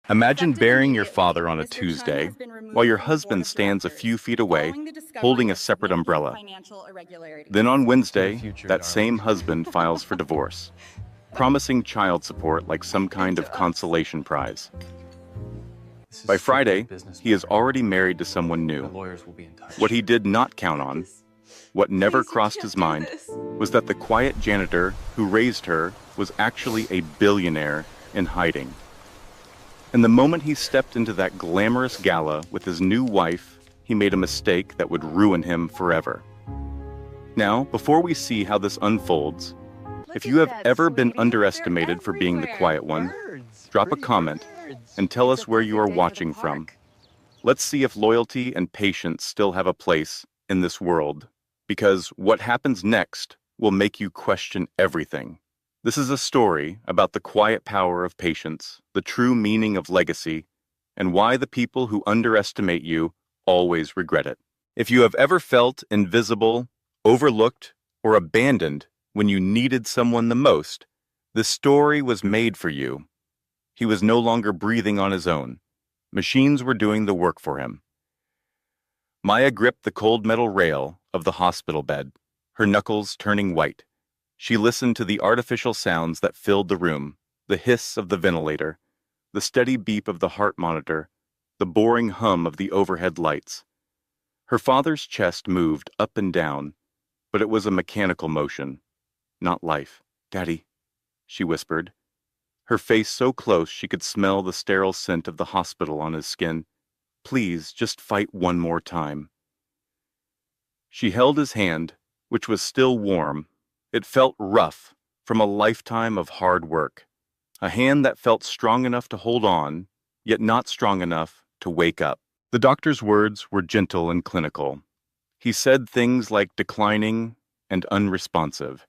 Imagine Effective burying your immediately, father on a Mr. Chun Tuesday has been while removed your from the board husband of stands a few directors feet away following the discovery holding a of separate significant umbrella. financial Then irregularities. on To the Wednesday, future, that same darling. husband files for divorce, promising child support like some kind To of us. consolation prize. This is By strictly a Friday, business he is matter. already married to someone My new. lawyers will be in touch. What he did not count on, what never Please, you crossed can't his do mind, this. was that the quiet janitor who raised her was actually a billionaire in hiding. And the moment he stepped into that glamorous gala with his new wife, he made a mistake that would ruin him forever. Now, before we see how this unfolds, Look if at you have that, ever been sweetie. underestimated They're for being the everywhere. quiet one, Birds. drop a Pretty comment birds. and tell It's us a where you are perfect day for the watching from. park. Let's see if loyalty and patience still have a place in this world, because what happens next will make you question everything. This is a story about the quiet power of patience, the true meaning of legacy, and why the people who underestimate you always regret it. If you have ever felt invisible, overlooked, or abandoned when you needed someone the most, this story was made for you. He was no longer breathing on his own. Machines were doing the work for him. Maya gripped the cold metal rail of the hospital bed, her knuckles turning white. She listened to the artificial sounds that filled the room, the hiss of the ventilator, the steady beep of the heart monitor, the boring hum of the overhead lights. Her father's chest moved up and down, but it was a mechanical motion, not life. "Daddy," she whispered, her face so close she could smell the sterile scent of the hospital on his skin. "Please, just fight one more time." She held his hand, which was still warm. It felt rough from a lifetime of hard work. A hand that felt strong enough to hold on, yet not strong enough to wake up. The doctor's words were gentle and clinical. He said things like declining and unresponsive.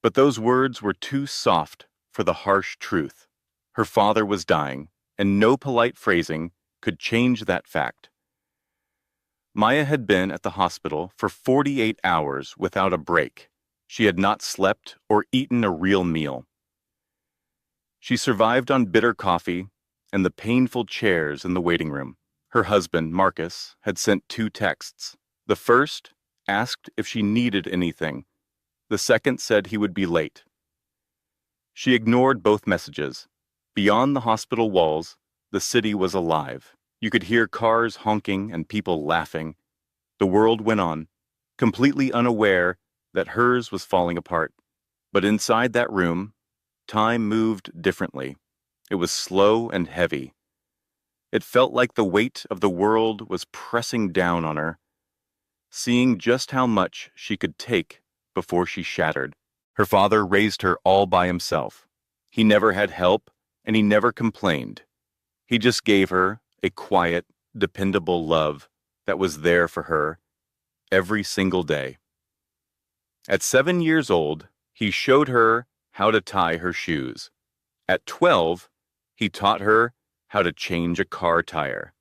But those words were too soft for the harsh truth. Her father was dying, and no polite phrasing could change that fact. Maya had been at the hospital for 48 hours without a break. She had not slept or eaten a real meal. She survived on bitter coffee and the painful chairs in the waiting room. Her husband, Marcus, had sent 2 texts. The first asked if she needed anything. The second said he would be late. She ignored both messages. Beyond the hospital walls, the city was alive. You could hear cars honking and people laughing. The world went on, completely unaware that hers was falling apart. But inside that room, time moved differently. It was slow and heavy. It felt like the weight of the world was pressing down on her, seeing just how much she could take before she shattered. Her father raised her all by himself. He never had help, and he never complained. He just gave her a quiet, dependable love that was there for her every single day. At 7 years old, he showed her how to tie her shoes. At 12, he taught her how to change a car tire.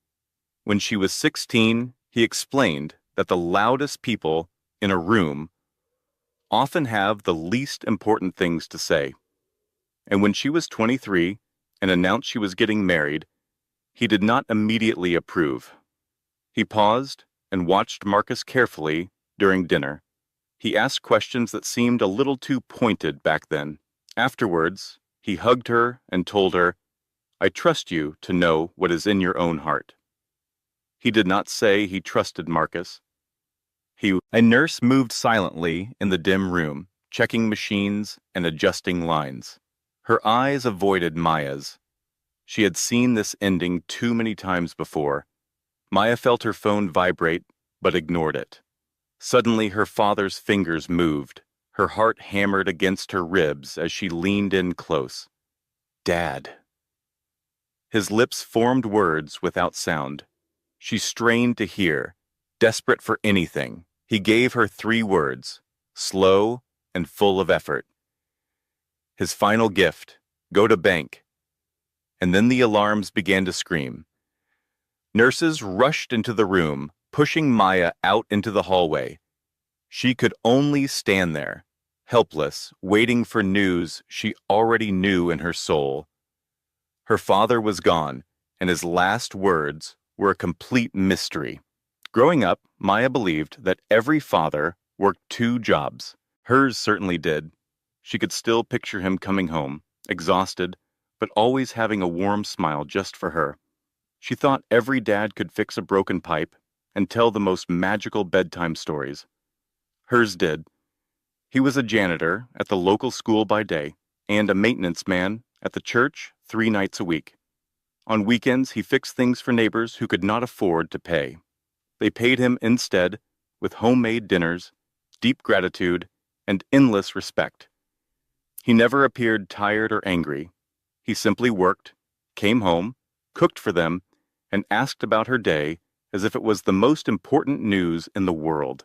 When she was 16, he explained that the loudest people in a room often have the least important things to say. And when she was 23 and announced she was getting married, he did not immediately approve. He paused and watched Marcus carefully during dinner. He asked questions that seemed a little too pointed back then. Afterwards, he hugged her and told her, "I trust you to know what is in your own heart." He did not say he trusted Marcus. A nurse moved silently in the dim room, checking machines and adjusting lines. Her eyes avoided Maya's. She had seen this ending too many times before. Maya felt her phone vibrate, but ignored it. Suddenly her father's fingers moved. Her heart hammered against her ribs as she leaned in close. "Dad." His lips formed words without sound. She strained to hear, desperate for anything. He gave her 3 words, slow and full of effort. His final gift, "Go to bank." And then the alarms began to scream. Nurses rushed into the room, pushing Maya out into the hallway. She could only stand there, helpless, waiting for news she already knew in her soul. Her father was gone, and his last words were a complete mystery. Growing up, Maya believed that every father worked two jobs. Hers certainly did. She could still picture him coming home, exhausted, but always having a warm smile just for her. She thought every dad could fix a broken pipe and tell the most magical bedtime stories. Hers did. He was a janitor at the local school by day and a maintenance man at the church 3 nights a week. On weekends, he fixed things for neighbors who could not afford to pay. They paid him instead with homemade dinners, deep gratitude, and endless respect. He never appeared tired or angry. He simply worked, came home, cooked for them, and asked about her day as if it was the most important news in the world.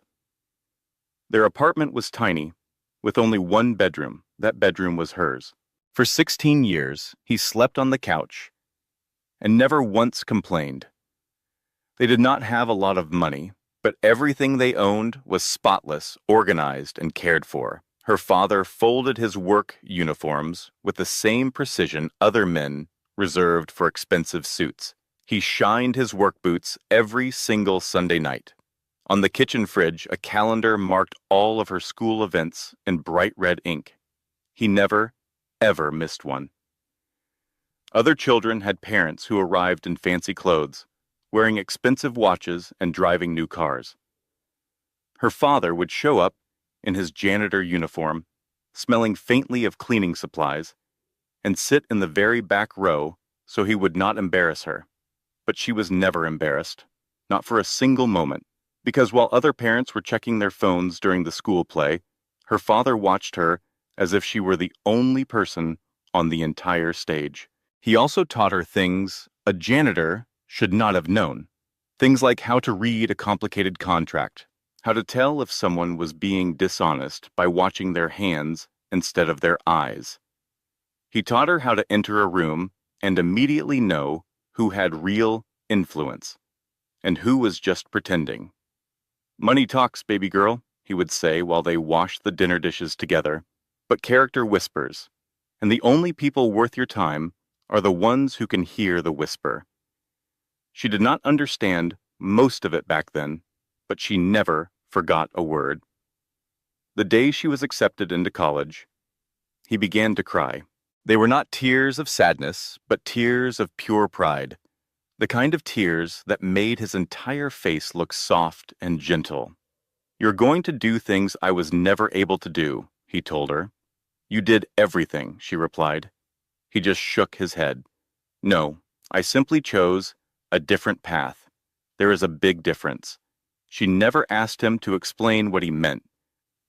Their apartment was tiny, with only one bedroom. That bedroom was hers. For 16 years, he slept on the couch and never once complained. They did not have a lot of money, but everything they owned was spotless, organized, and cared for. Her father folded his work uniforms with the same precision other men reserved for expensive suits. He shined his work boots every single Sunday night. On the kitchen fridge, a calendar marked all of her school events in bright red ink. He never, ever missed one. Other children had parents who arrived in fancy clothes, wearing expensive watches and driving new cars. Her father would show up in his janitor uniform, smelling faintly of cleaning supplies, and sit in the very back row so he would not embarrass her. But she was never embarrassed, not for a single moment, because while other parents were checking their phones during the school play, her father watched her as if she were the only person on the entire stage. He also taught her things a janitor should not have known. Things like how to read a complicated contract, how to tell if someone was being dishonest by watching their hands instead of their eyes. He taught her how to enter a room and immediately know who had real influence and who was just pretending. "Money talks, baby girl," he would say while they washed the dinner dishes together, "but character whispers, and the only people worth your time are the ones who can hear the whisper." She did not understand most of it back then, but she never forgot a word. The day she was accepted into college, he began to cry. They were not tears of sadness, but tears of pure pride, the kind of tears that made his entire face look soft and gentle. "You're going to do things I was never able to do," he told her. "You did everything," she replied. He just shook his head. "No, I simply chose a different path. There is a big difference." She never asked him to explain what he meant.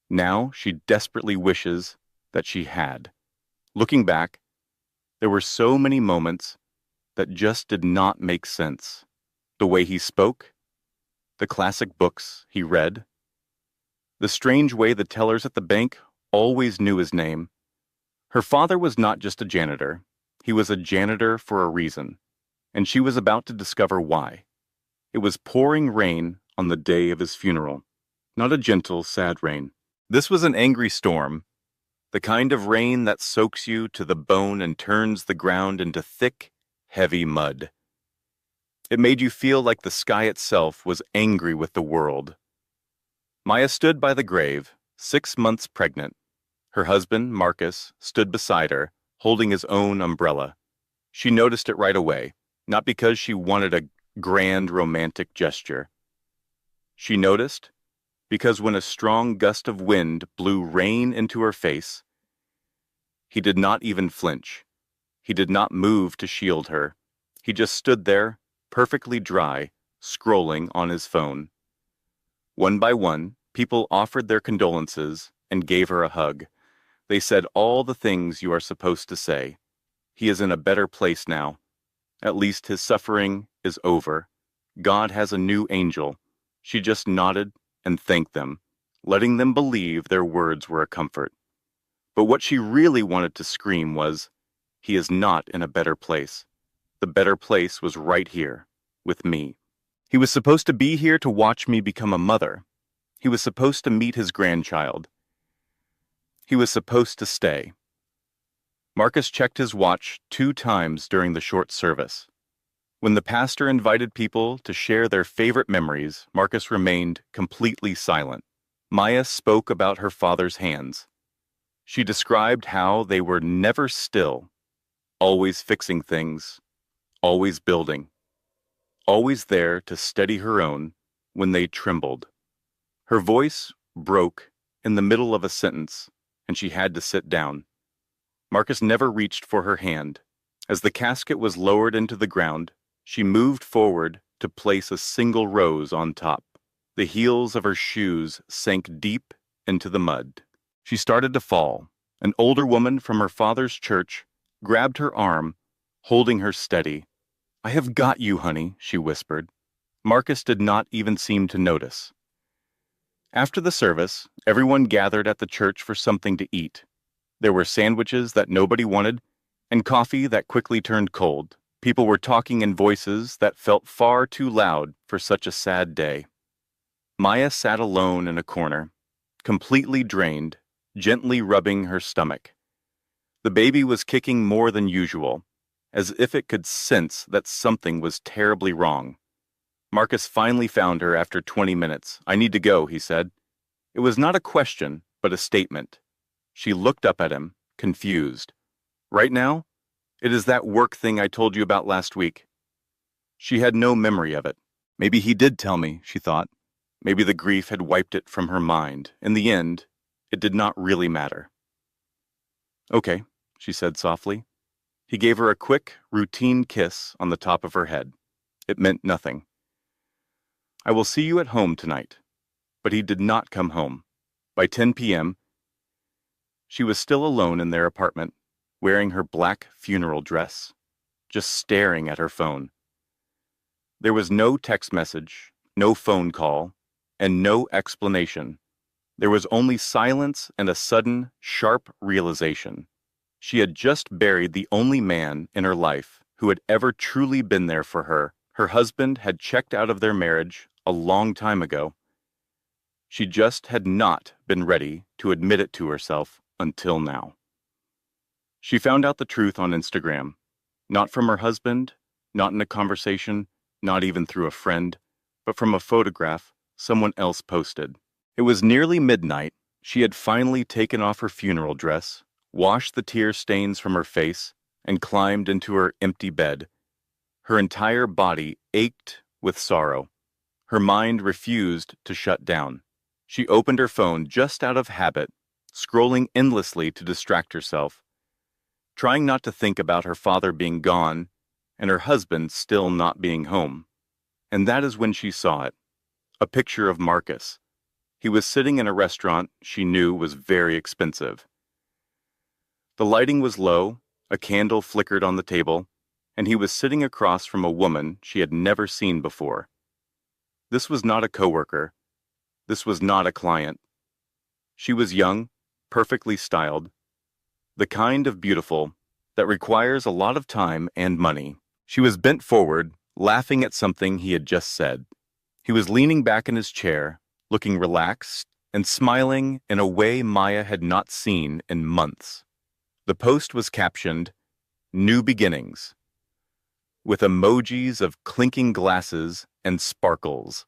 Now she desperately wishes that she had. Looking back, there were so many moments that just did not make sense. The way he spoke, the classic books he read, the strange way the tellers at the bank always knew his name. Her father was not just a janitor. He was a janitor for a reason, and she was about to discover why. It was pouring rain on the day of his funeral, not a gentle, sad rain. This was an angry storm, the kind of rain that soaks you to the bone and turns the ground into thick, heavy mud. It made you feel like the sky itself was angry with the world. Maya stood by the grave, 6 months pregnant. Her husband, Marcus, stood beside her, holding his own umbrella. She noticed it right away, not because she wanted a grand romantic gesture. She noticed because when a strong gust of wind blew rain into her face, he did not even flinch. He did not move to shield her. He just stood there, perfectly dry, scrolling on his phone. One by one, people offered their condolences and gave her a hug. They said all the things you are supposed to say. He is in a better place now. At least his suffering is over. God has a new angel. She just nodded and thanked them, letting them believe their words were a comfort. But what she really wanted to scream was, "He is not in a better place. The better place was right here, with me." He was supposed to be here to watch me become a mother. He was supposed to meet his grandchild. He was supposed to stay. Marcus checked his watch 2 times during the short service. When the pastor invited people to share their favorite memories, Marcus remained completely silent. Maya spoke about her father's hands. She described how they were never still, always fixing things, always building, always there to steady her own when they trembled. Her voice broke in the middle of a sentence, and she had to sit down. Marcus never reached for her hand. As the casket was lowered into the ground, she moved forward to place a single rose on top. The heels of her shoes sank deep into the mud. She started to fall. An older woman from her father's church grabbed her arm, holding her steady. "I have got you, honey," she whispered. Marcus did not even seem to notice. After the service, everyone gathered at the church for something to eat. There were sandwiches that nobody wanted, and coffee that quickly turned cold. People were talking in voices that felt far too loud for such a sad day. Maya sat alone in a corner, completely drained, gently rubbing her stomach. The baby was kicking more than usual, as if it could sense that something was terribly wrong. Marcus finally found her after 20 minutes. "I need to go," he said. It was not a question, but a statement. She looked up at him, confused. "Right now? It is that work thing I told you about last week." She had no memory of it. Maybe he did tell me, she thought. Maybe the grief had wiped it from her mind. In the end, it did not really matter. "Okay," she said softly. He gave her a quick, routine kiss on the top of her head. It meant nothing. "I will see you at home tonight." But he did not come home. By 10 p.m., she was still alone in their apartment, wearing her black funeral dress, just staring at her phone. There was no text message, no phone call, and no explanation. There was only silence and a sudden, sharp realization. She had just buried the only man in her life who had ever truly been there for her. Her husband had checked out of their marriage a long time ago. She just had not been ready to admit it to herself until now. She found out the truth on Instagram, not from her husband, not in a conversation, not even through a friend, but from a photograph someone else posted. It was nearly midnight. She had finally taken off her funeral dress, washed the tear stains from her face, and climbed into her empty bed. Her entire body ached with sorrow. Her mind refused to shut down. She opened her phone just out of habit, scrolling endlessly to distract herself, trying not to think about her father being gone and her husband still not being home. And that is when she saw it, a picture of Marcus. He was sitting in a restaurant she knew was very expensive. The lighting was low, a candle flickered on the table, and he was sitting across from a woman she had never seen before. This was not a coworker. This was not a client. She was young, perfectly styled, the kind of beautiful that requires a lot of time and money. She was bent forward, laughing at something he had just said. He was leaning back in his chair, looking relaxed and smiling in a way Maya had not seen in months. The post was captioned, "New Beginnings," with emojis of clinking glasses and sparkles.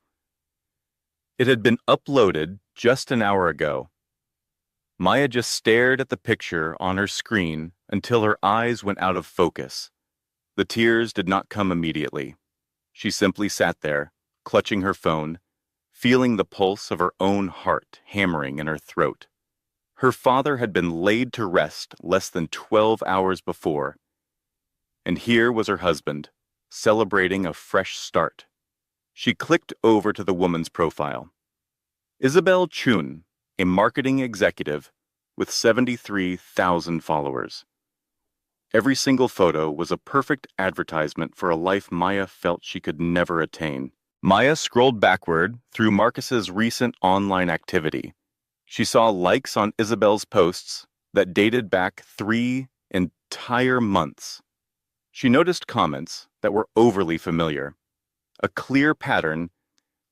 It had been uploaded just an hour ago. Maya just stared at the picture on her screen until her eyes went out of focus. The tears did not come immediately. She simply sat there, clutching her phone, feeling the pulse of her own heart hammering in her throat. Her father had been laid to rest less than 12 hours before, and here was her husband, celebrating a fresh start. She clicked over to the woman's profile. Isabel Chun, a marketing executive with 73,000 followers. Every single photo was a perfect advertisement for a life Maya felt she could never attain. Maya scrolled backward through Marcus's recent online activity. She saw likes on Isabel's posts that dated back 3 entire months. She noticed comments that were overly familiar, a clear pattern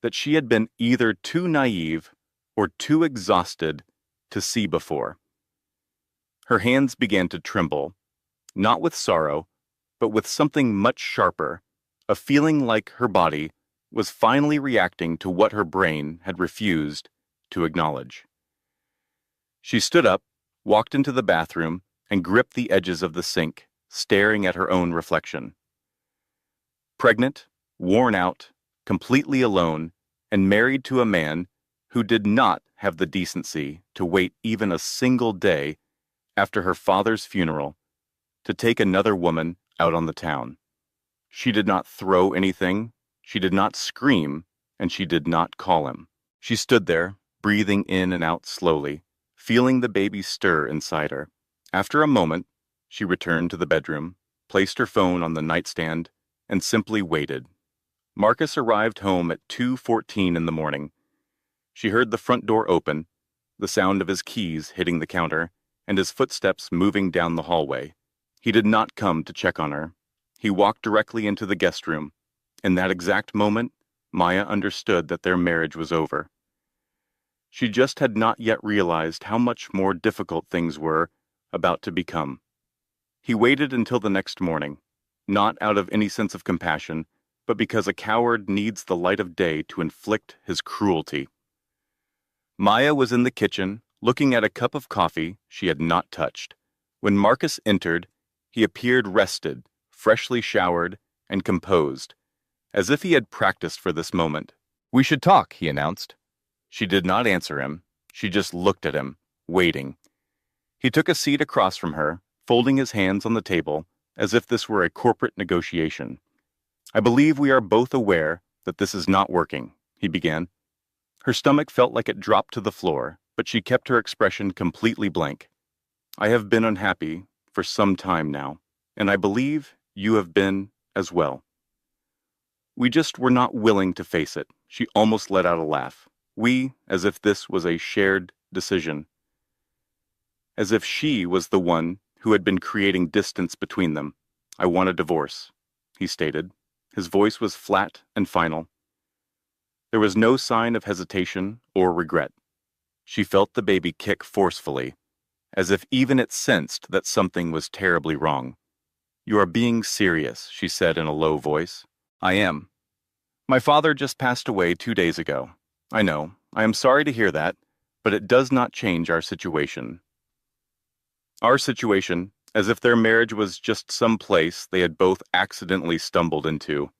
that she had been either too naive or too exhausted to see before. Her hands began to tremble, not with sorrow, but with something much sharper, a feeling like her body was finally reacting to what her brain had refused to acknowledge. She stood up, walked into the bathroom, and gripped the edges of the sink, staring at her own reflection. Pregnant, worn out, completely alone, and married to a man who did not have the decency to wait even a single day after her father's funeral to take another woman out on the town. She did not throw anything, she did not scream, and she did not call him. She stood there, breathing in and out slowly, feeling the baby stir inside her. After a moment, she returned to the bedroom, placed her phone on the nightstand, and simply waited. Marcus arrived home at 2:14 in the morning. She heard the front door open, the sound of his keys hitting the counter, and his footsteps moving down the hallway. He did not come to check on her. He walked directly into the guest room. In that exact moment, Maya understood that their marriage was over. She just had not yet realized how much more difficult things were about to become. He waited until the next morning, not out of any sense of compassion, but because a coward needs the light of day to inflict his cruelty. Maya was in the kitchen, looking at a cup of coffee she had not touched. When Marcus entered, he appeared rested, freshly showered, and composed, as if he had practiced for this moment. "We should talk," he announced. She did not answer him. She just looked at him, waiting. He took a seat across from her, folding his hands on the table, as if this were a corporate negotiation. "I believe we are both aware that this is not working," he began. Her stomach felt like it dropped to the floor, but she kept her expression completely blank. "I have been unhappy for some time now, and I believe you have been as well. We just were not willing to face it." She almost let out a laugh. "We," as if this was a shared decision. As if she was the one who had been creating distance between them. "I want a divorce," he stated. His voice was flat and final. There was no sign of hesitation or regret. She felt the baby kick forcefully, as if even it sensed that something was terribly wrong. "You are being serious," she said in a low voice. "I am. My father just passed away 2 days ago. I know. I am sorry to hear that, but it does not change our situation. Our situation, as if their marriage was just some place they had both accidentally stumbled into.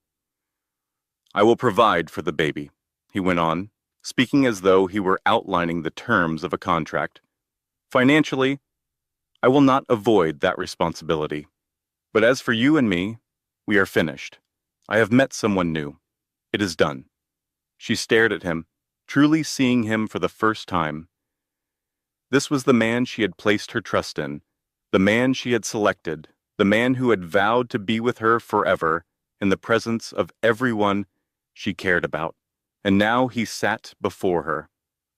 I will provide for the baby," he went on, speaking as though he were outlining the terms of a contract. "Financially, I will not avoid that responsibility. But as for you and me, we are finished. I have met someone new. It is done." She stared at him, truly seeing him for the first time. This was the man she had placed her trust in, the man she had selected, the man who had vowed to be with her forever in the presence of everyone she cared about. And now he sat before her,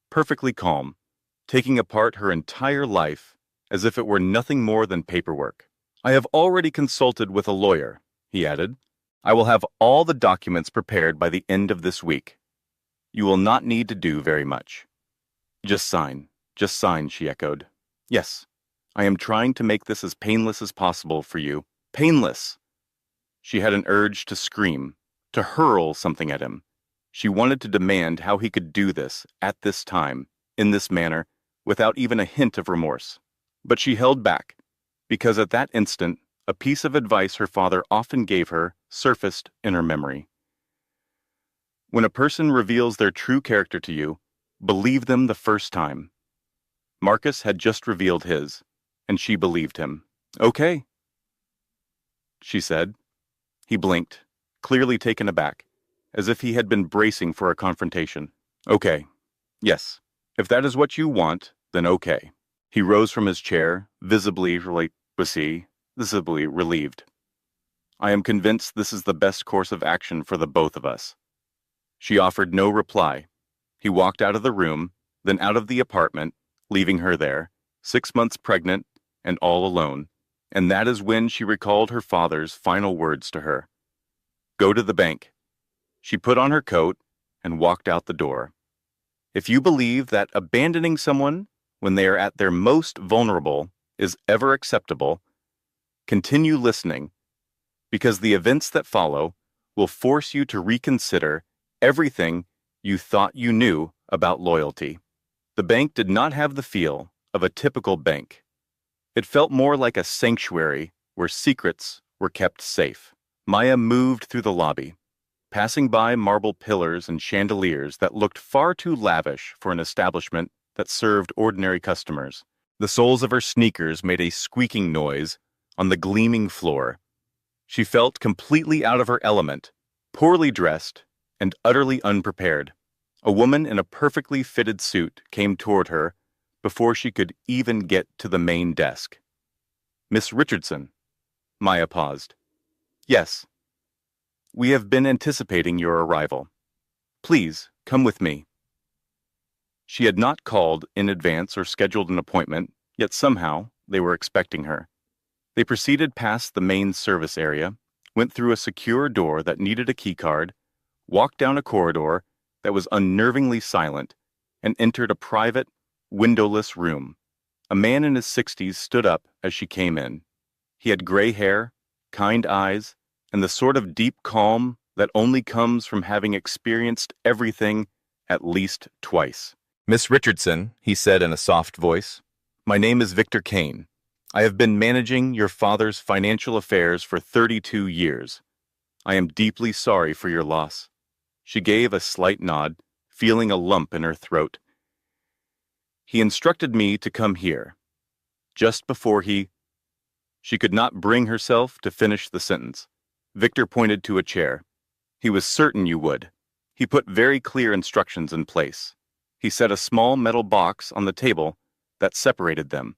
perfectly calm, taking apart her entire life as if it were nothing more than paperwork. "I have already consulted with a lawyer," he added. "I will have all the documents prepared by the end of this week. You will not need to do very much." Just sign, she echoed. "Yes, I am trying to make this as painless as possible for you." Painless! She had an urge to scream, to hurl something at him. She wanted to demand how he could do this, at this time, in this manner, without even a hint of remorse. But she held back, because at that instant, a piece of advice her father often gave her surfaced in her memory. When a person reveals their true character to you, believe them the first time. Marcus had just revealed his, and she believed him. "Okay," she said. He blinked, clearly taken aback, as if he had been bracing for a confrontation. "Okay. Yes. If that is what you want, then okay." He rose from his chair, visibly relieved. "I am convinced this is the best course of action for the both of us." She offered no reply. He walked out of the room, then out of the apartment, leaving her there, 6 months pregnant and all alone, and that is when she recalled her father's final words to her. "Go to the bank." She put on her coat and walked out the door. If you believe that abandoning someone when they are at their most vulnerable is ever acceptable, continue listening, because the events that follow will force you to reconsider everything you thought you knew about loyalty. The bank did not have the feel of a typical bank. It felt more like a sanctuary where secrets were kept safe. Maya moved through the lobby, passing by marble pillars and chandeliers that looked far too lavish for an establishment that served ordinary customers. The soles of her sneakers made a squeaking noise on the gleaming floor. She felt completely out of her element, poorly dressed, and utterly unprepared. A woman in a perfectly fitted suit came toward her before she could even get to the main desk. "Miss Richardson." Maya paused. "Yes. We have been anticipating your arrival. Please, come with me." She had not called in advance or scheduled an appointment, yet somehow they were expecting her. They proceeded past the main service area, went through a secure door that needed a keycard, walked down a corridor that was unnervingly silent, and entered a private, windowless room. A man in his 60s stood up as she came in. He had gray hair, kind eyes, and the sort of deep calm that only comes from having experienced everything at least twice. "Miss Richardson," he said in a soft voice, "my name is Victor Kane. I have been managing your father's financial affairs for 32 years. I am deeply sorry for your loss." She gave a slight nod, feeling a lump in her throat. "He instructed me to come here. Just before She could not bring herself to finish the sentence. Victor pointed to a chair. "He was certain you would. He put very clear instructions in place. He set a small metal box on the table that separated them.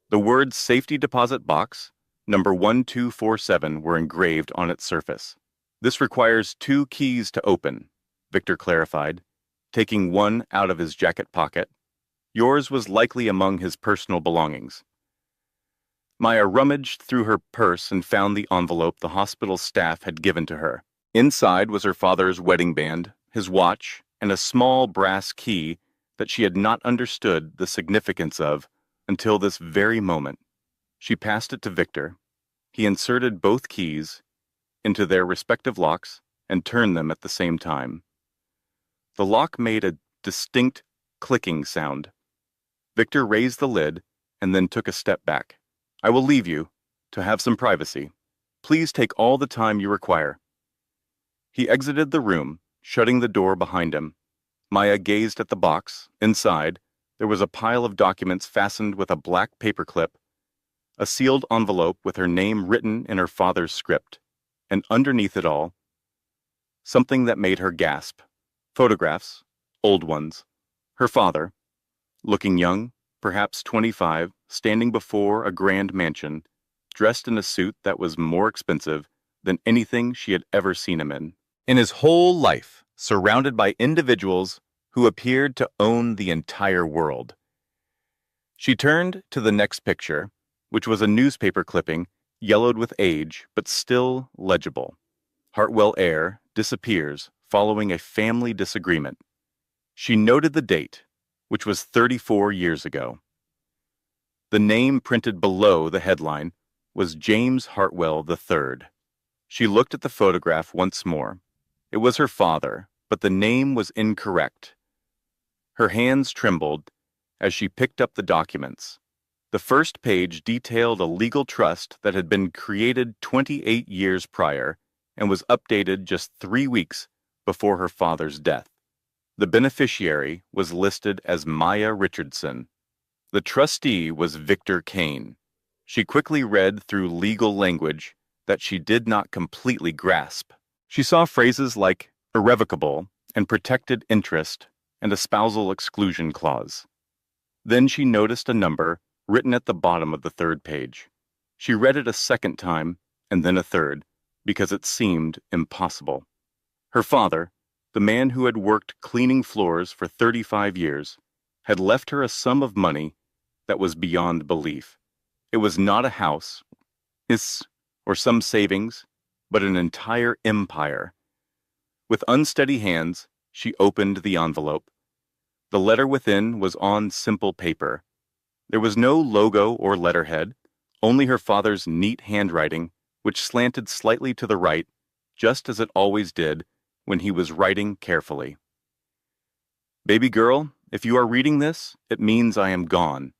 The words safety deposit box, number 1247, were engraved on its surface. This requires 2 keys to open," Victor clarified, taking one out of his jacket pocket. Yours was likely among his personal belongings. Maya rummaged through her purse and found the envelope the hospital staff had given to her. Inside was her father's wedding band, his watch, and a small brass key that she had not understood the significance of until this very moment. She passed it to Victor. He inserted both keys into their respective locks and turned them at the same time. The lock made a distinct clicking sound. Victor raised the lid and then took a step back. "I will leave you to have some privacy. Please take all the time you require." He exited the room, shutting the door behind him. Maya gazed at the box. Inside, there was a pile of documents fastened with a black paperclip, a sealed envelope with her name written in her father's script, and underneath it all, something that made her gasp. Photographs, old ones. Her father, looking young, perhaps 25, standing before a grand mansion, dressed in a suit that was more expensive than anything she had ever seen him in. In his whole life, surrounded by individuals who appeared to own the entire world. She turned to the next picture, which was a newspaper clipping, yellowed with age, but still legible. Hartwell heir disappears following a family disagreement. She noted the date, which was 34 years ago. The name printed below the headline was James Hartwell III. She looked at the photograph once more. It was her father, but the name was incorrect. Her hands trembled as she picked up the documents. The first page detailed a legal trust that had been created 28 years prior and was updated just 3 weeks before her father's death. The beneficiary was listed as Maya Richardson. The trustee was Victor Kane. She quickly read through legal language that she did not completely grasp. She saw phrases like irrevocable and protected interest and a spousal exclusion clause. Then she noticed a number written at the bottom of the third page. She read it a second time and then a third because it seemed impossible. Her father, the man who had worked cleaning floors for 35 years, had left her a sum of money that was beyond belief. It was not a house, or some savings, but an entire empire. With unsteady hands, she opened the envelope. The letter within was on simple paper. There was no logo or letterhead, only her father's neat handwriting, which slanted slightly to the right, just as it always did when he was writing carefully. Baby girl, if you are reading this, it means I am gone.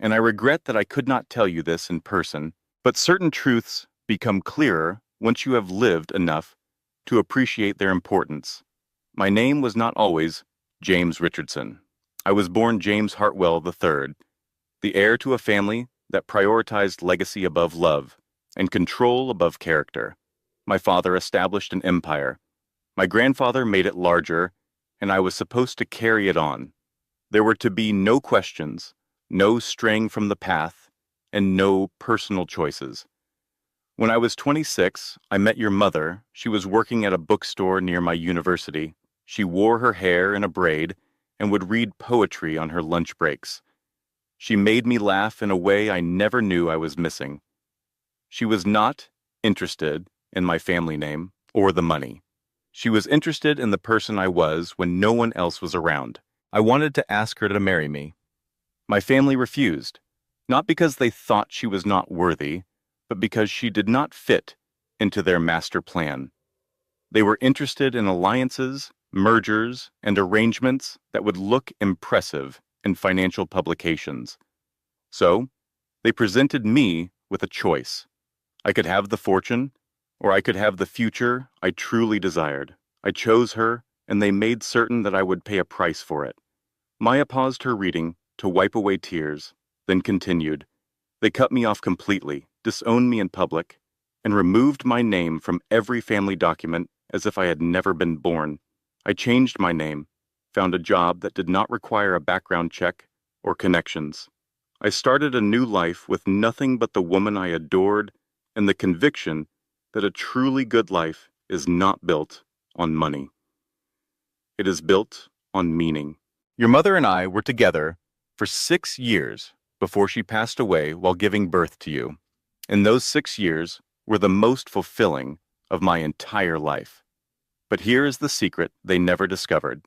And I regret that I could not tell you this in person, but certain truths become clearer once you have lived enough to appreciate their importance. My name was not always James Richardson. I was born James Hartwell III, the heir to a family that prioritized legacy above love and control above character. My father established an empire. My grandfather made it larger, and I was supposed to carry it on. There were to be no questions, no straying from the path, and no personal choices. When I was 26, I met your mother. She was working at a bookstore near my university. She wore her hair in a braid and would read poetry on her lunch breaks. She made me laugh in a way I never knew I was missing. She was not interested in my family name or the money. She was interested in the person I was when no one else was around. I wanted to ask her to marry me. My family refused, not because they thought she was not worthy, but because she did not fit into their master plan. They were interested in alliances, mergers, and arrangements that would look impressive in financial publications. So, they presented me with a choice. I could have the fortune, or I could have the future I truly desired. I chose her, and they made certain that I would pay a price for it. Maya paused her reading to wipe away tears, then continued. They cut me off completely, disowned me in public, and removed my name from every family document as if I had never been born. I changed my name, found a job that did not require a background check or connections. I started a new life with nothing but the woman I adored and the conviction that a truly good life is not built on money. It is built on meaning. Your mother and I were together for 6 years before she passed away while giving birth to you. And those 6 years were the most fulfilling of my entire life. But here is the secret they never discovered.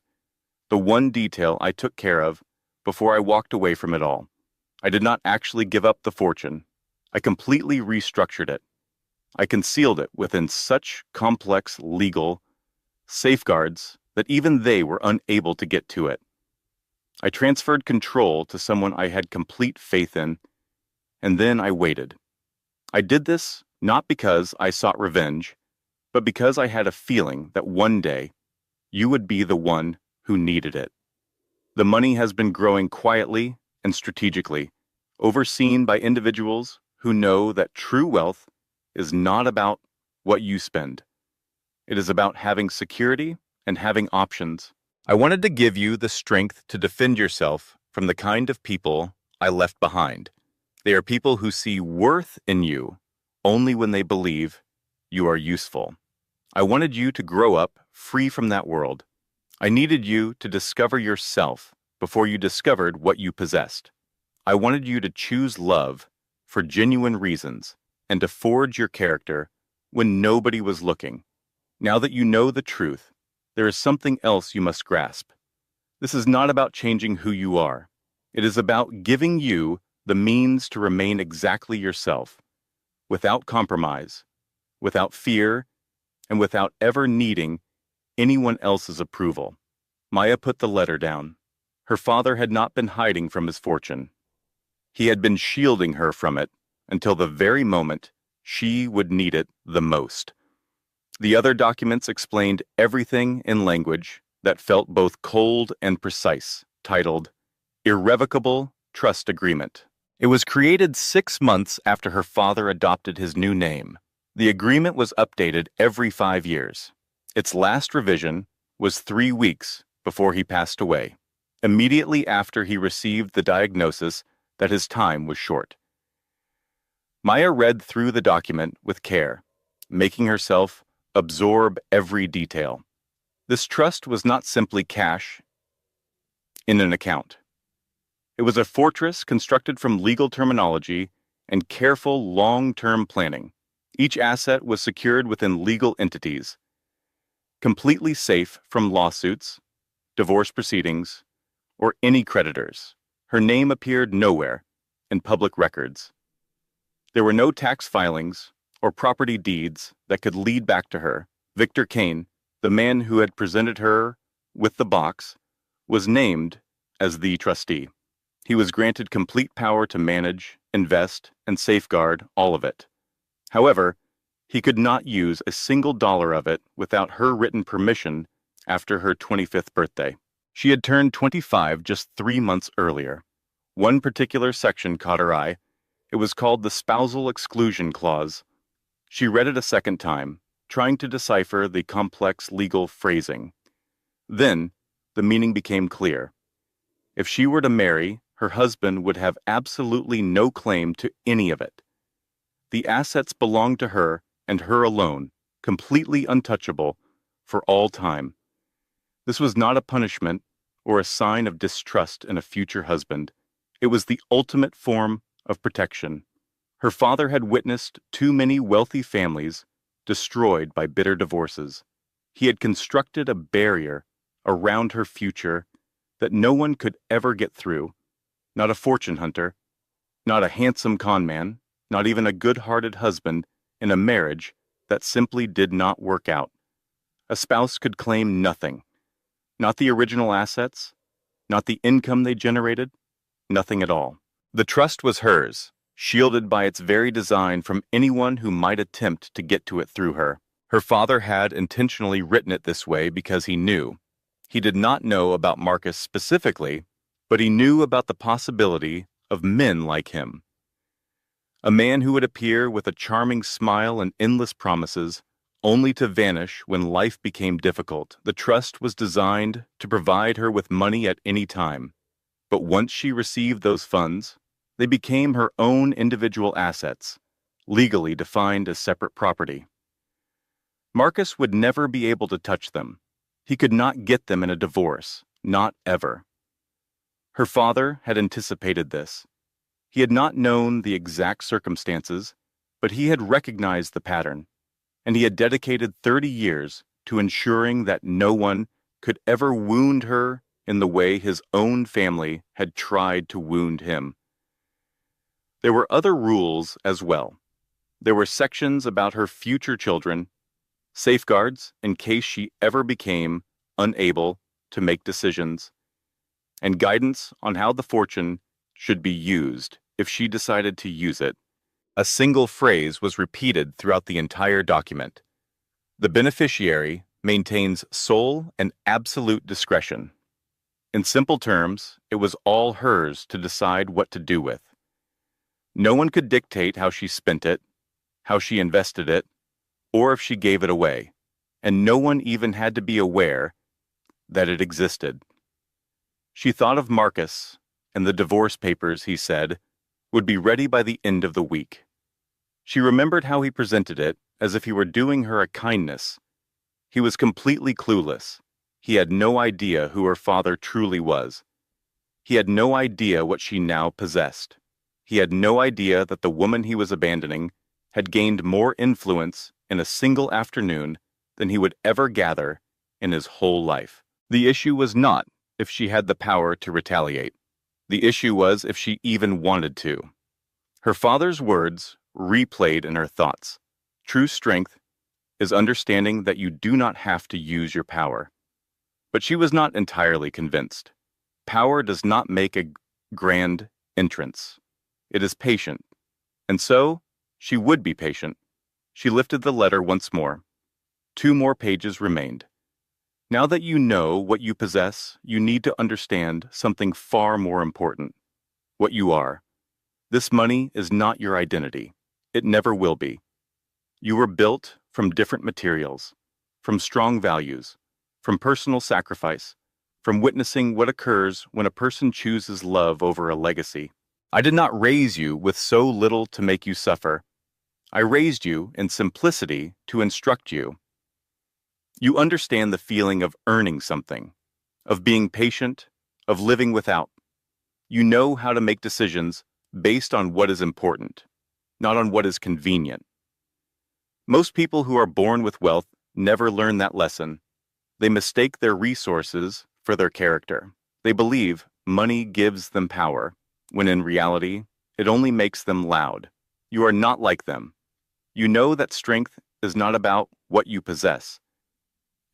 The one detail I took care of before I walked away from it all. I did not actually give up the fortune. I completely restructured it. I concealed it within such complex legal safeguards that even they were unable to get to it. I transferred control to someone I had complete faith in, and then I waited. I did this not because I sought revenge, but because I had a feeling that one day you would be the one who needed it. The money has been growing quietly and strategically, overseen by individuals who know that true wealth is not about what you spend. It is about having security and having options. I wanted to give you the strength to defend yourself from the kind of people I left behind. They are people who see worth in you only when they believe you are useful. I wanted you to grow up free from that world. I needed you to discover yourself before you discovered what you possessed. I wanted you to choose love for genuine reasons and to forge your character when nobody was looking. Now that you know the truth, there is something else you must grasp. This is not about changing who you are. It is about giving you the means to remain exactly yourself, without compromise, without fear, and without ever needing anyone else's approval. Maya put the letter down. Her father had not been hiding from his fortune. He had been shielding her from it until the very moment she would need it the most. The other documents explained everything in language that felt both cold and precise, titled Irrevocable Trust Agreement. It was created 6 months after her father adopted his new name. The agreement was updated every 5 years. Its last revision was 3 weeks before he passed away, immediately after he received the diagnosis that his time was short. Maya read through the document with care, making herself absorb every detail. This trust was not simply cash in an account. It was a fortress constructed from legal terminology and careful long-term planning. Each asset was secured within legal entities, completely safe from lawsuits, divorce proceedings, or any creditors. Her name appeared nowhere in public records. There were no tax filings or property deeds that could lead back to her. Victor Kane, the man who had presented her with the box, was named as the trustee. He was granted complete power to manage, invest, and safeguard all of it. However, he could not use a single dollar of it without her written permission after her 25th birthday. She had turned 25 just 3 months earlier. One particular section caught her eye. It was called the Spousal Exclusion Clause. She read it a second time, trying to decipher the complex legal phrasing. Then, the meaning became clear. If she were to marry, her husband would have absolutely no claim to any of it. The assets belonged to her and her alone, completely untouchable for all time. This was not a punishment or a sign of distrust in a future husband. It was the ultimate form of protection. Her father had witnessed too many wealthy families destroyed by bitter divorces. He had constructed a barrier around her future that no one could ever get through. Not a fortune hunter, not a handsome con man, not even a good-hearted husband in a marriage that simply did not work out. A spouse could claim nothing. Not the original assets, not the income they generated, nothing at all. The trust was hers, shielded by its very design from anyone who might attempt to get to it through her. Her father had intentionally written it this way because he knew. He did not know about Marcus specifically, but he knew about the possibility of men like him. A man who would appear with a charming smile and endless promises, only to vanish when life became difficult. The trust was designed to provide her with money at any time. But once she received those funds, they became her own individual assets, legally defined as separate property. Marcus would never be able to touch them. He could not get them in a divorce, not ever. Her father had anticipated this. He had not known the exact circumstances, but he had recognized the pattern, and he had dedicated 30 years to ensuring that no one could ever wound her in the way his own family had tried to wound him. There were other rules as well. There were sections about her future children, safeguards in case she ever became unable to make decisions, and guidance on how the fortune should be used if she decided to use it. A single phrase was repeated throughout the entire document. The beneficiary maintains sole and absolute discretion. In simple terms, it was all hers to decide what to do with. No one could dictate how she spent it, how she invested it, or if she gave it away, and no one even had to be aware that it existed. She thought of Marcus, and the divorce papers, he said, would be ready by the end of the week. She remembered how he presented it as if he were doing her a kindness. He was completely clueless. He had no idea who her father truly was. He had no idea what she now possessed. He had no idea that the woman he was abandoning had gained more influence in a single afternoon than he would ever gather in his whole life. The issue was not if she had the power to retaliate. The issue was if she even wanted to. Her father's words replayed in her thoughts. True strength is understanding that you do not have to use your power. But she was not entirely convinced. Power does not make a grand entrance. It is patient. And so, she would be patient. She lifted the letter once more. 2 more pages remained. Now that you know what you possess, you need to understand something far more important. What you are. This money is not your identity. It never will be. You were built from different materials, from strong values, from personal sacrifice, from witnessing what occurs when a person chooses love over a legacy. I did not raise you with so little to make you suffer. I raised you in simplicity to instruct you. You understand the feeling of earning something, of being patient, of living without. You know how to make decisions based on what is important, not on what is convenient. Most people who are born with wealth never learn that lesson. They mistake their resources for their character. They believe money gives them power, when in reality, it only makes them loud. You are not like them. You know that strength is not about what you possess.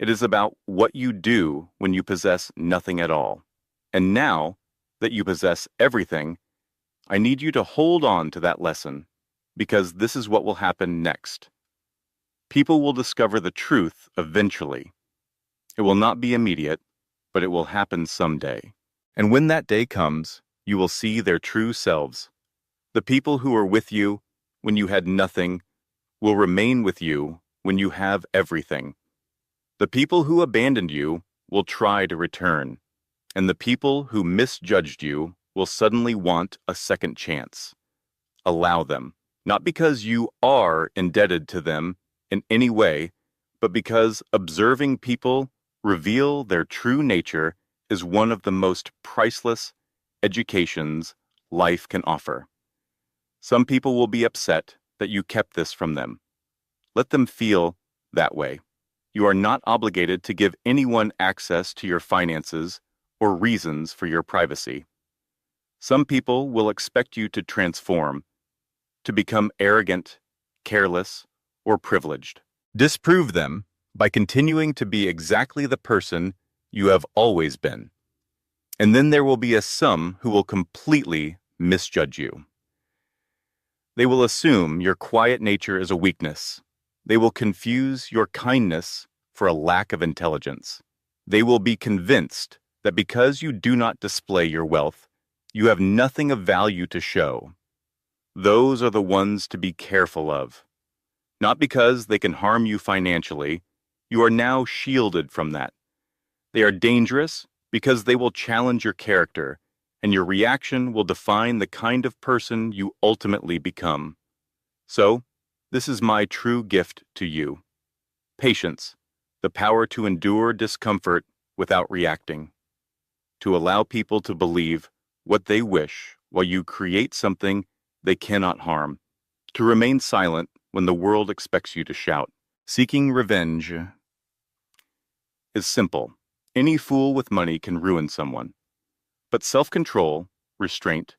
It is about what you do when you possess nothing at all. And now that you possess everything, I need you to hold on to that lesson, because this is what will happen next. People will discover the truth eventually. It will not be immediate, but it will happen someday. And when that day comes, you will see their true selves. The people who were with you when you had nothing will remain with you when you have everything. The people who abandoned you will try to return, and the people who misjudged you will suddenly want a second chance. Allow them, not because you are indebted to them in any way, but because observing people reveal their true nature is one of the most priceless educations life can offer. Some people will be upset that you kept this from them. Let them feel that way. You are not obligated to give anyone access to your finances or reasons for your privacy. Some people will expect you to transform, to become arrogant, careless, or privileged. Disprove them by continuing to be exactly the person you have always been. And then there will be some who will completely misjudge you. They will assume your quiet nature is a weakness. They will confuse your kindness for a lack of intelligence. They will be convinced that because you do not display your wealth, you have nothing of value to show. Those are the ones to be careful of. Not because they can harm you financially, you are now shielded from that. They are dangerous because they will challenge your character, and your reaction will define the kind of person you ultimately become. So, this is my true gift to you. Patience, the power to endure discomfort without reacting. To allow people to believe what they wish while you create something they cannot harm. To remain silent when the world expects you to shout. Seeking revenge is simple. Any fool with money can ruin someone. But self-control, restraint,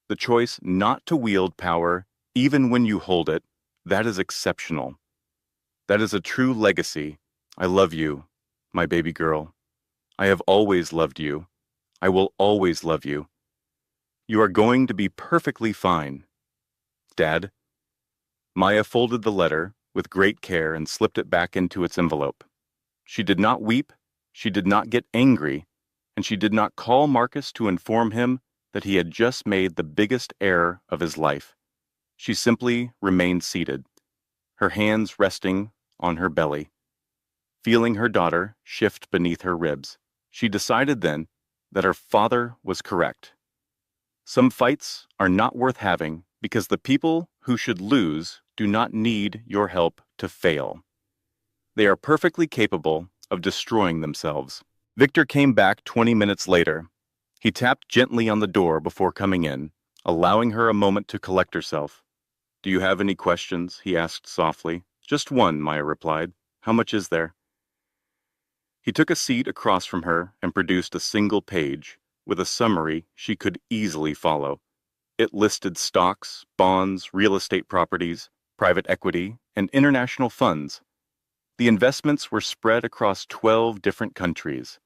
the choice not to wield power even when you hold it, that is exceptional. That is a true legacy. I love you, my baby girl. I have always loved you. I will always love you. You are going to be perfectly fine. Dad. Maya folded the letter with great care and slipped it back into its envelope. She did not weep, she did not get angry, and she did not call Marcus to inform him that he had just made the biggest error of his life. She simply remained seated, her hands resting on her belly. Feeling her daughter shift beneath her ribs, she decided then that her father was correct. Some fights are not worth having because the people who should lose do not need your help to fail. They are perfectly capable of destroying themselves. Victor came back 20 minutes later. He tapped gently on the door before coming in, allowing her a moment to collect herself. "Do you have any questions?" he asked softly. "Just one," Maya replied. "How much is there?" He took a seat across from her and produced a single page with a summary she could easily follow. It listed stocks, bonds, real estate properties, private equity, and international funds. The investments were spread across 12 different countries.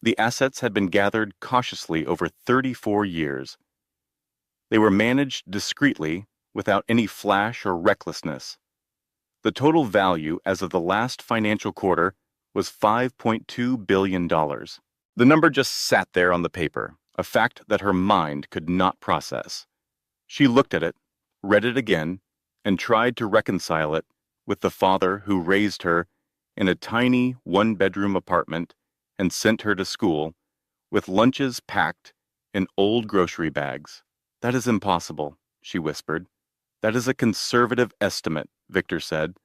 The assets had been gathered cautiously over 34 years. They were managed discreetly, without any flash or recklessness. The total value as of the last financial quarter was $5.2 billion. The number just sat there on the paper, a fact that her mind could not process. She looked at it, read it again, and tried to reconcile it with the father who raised her in a tiny one-bedroom apartment and sent her to school, with lunches packed in old grocery bags. "That is impossible," she whispered. "That is a conservative estimate," Victor said.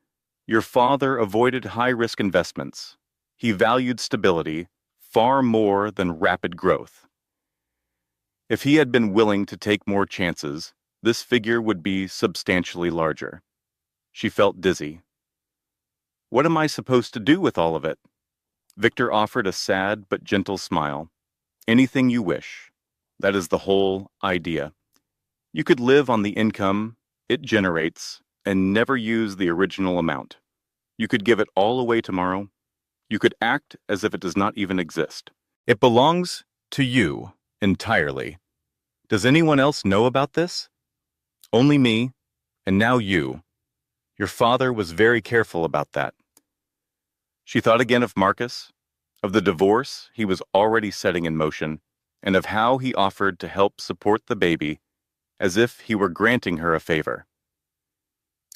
"Your father avoided high-risk investments. He valued stability far more than rapid growth. If he had been willing to take more chances, this figure would be substantially larger." She felt dizzy. "What am I supposed to do with all of it?" Victor offered a sad but gentle smile. "Anything you wish. That is the whole idea. You could live on the income it generates and never use the original amount. You could give it all away tomorrow. You could act as if it does not even exist. It belongs to you entirely. Does anyone else know about this? Only me, and now you. Your father was very careful about that. She thought again of Marcus, of the divorce he was already setting in motion, and of how he offered to help support the baby as if he were granting her a favor.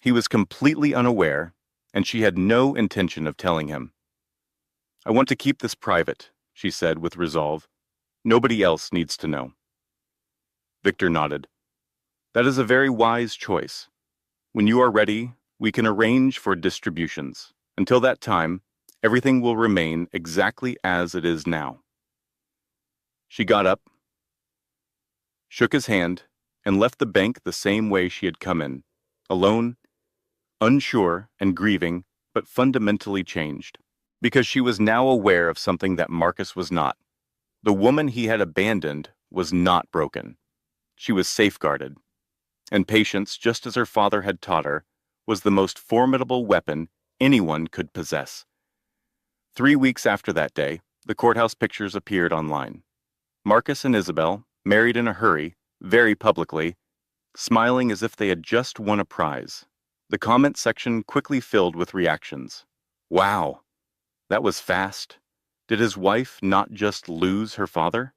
He was completely unaware, and she had no intention of telling him. I want to keep this private, she said with resolve. Nobody else needs to know. Victor nodded. That is a very wise choice. When you are ready, we can arrange for distributions. Until that time, everything will remain exactly as it is now. She got up, shook his hand, and left the bank the same way she had come in, alone, unsure and grieving, but fundamentally changed. Because she was now aware of something that Marcus was not. The woman he had abandoned was not broken. She was safeguarded. And patience, just as her father had taught her, was the most formidable weapon anyone could possess. 3 weeks after that day, the courthouse pictures appeared online. Marcus and Isabel, married in a hurry, very publicly, smiling as if they had just won a prize. The comment section quickly filled with reactions. Wow, that was fast. Did his wife not just lose her father?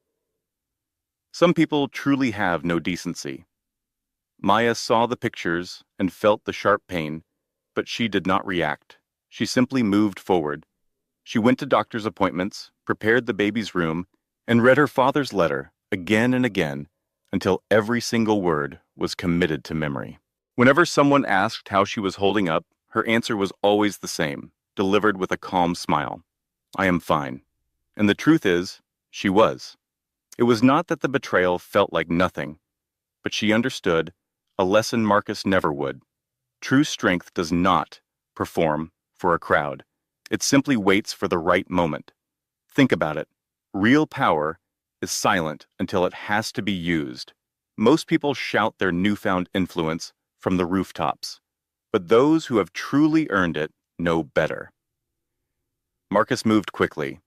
Some people truly have no decency. Maya saw the pictures and felt the sharp pain, but she did not react. She simply moved forward. She went to doctor's appointments, prepared the baby's room, and read her father's letter again and again until every single word was committed to memory. Whenever someone asked how she was holding up, her answer was always the same, delivered with a calm smile. I am fine. And the truth is, she was. It was not that the betrayal felt like nothing, but she understood a lesson Marcus never would. True strength does not perform for a crowd. It simply waits for the right moment. Think about it. Real power is silent until it has to be used. Most people shout their newfound influence from the rooftops, but those who have truly earned it know better. Marcus moved quickly.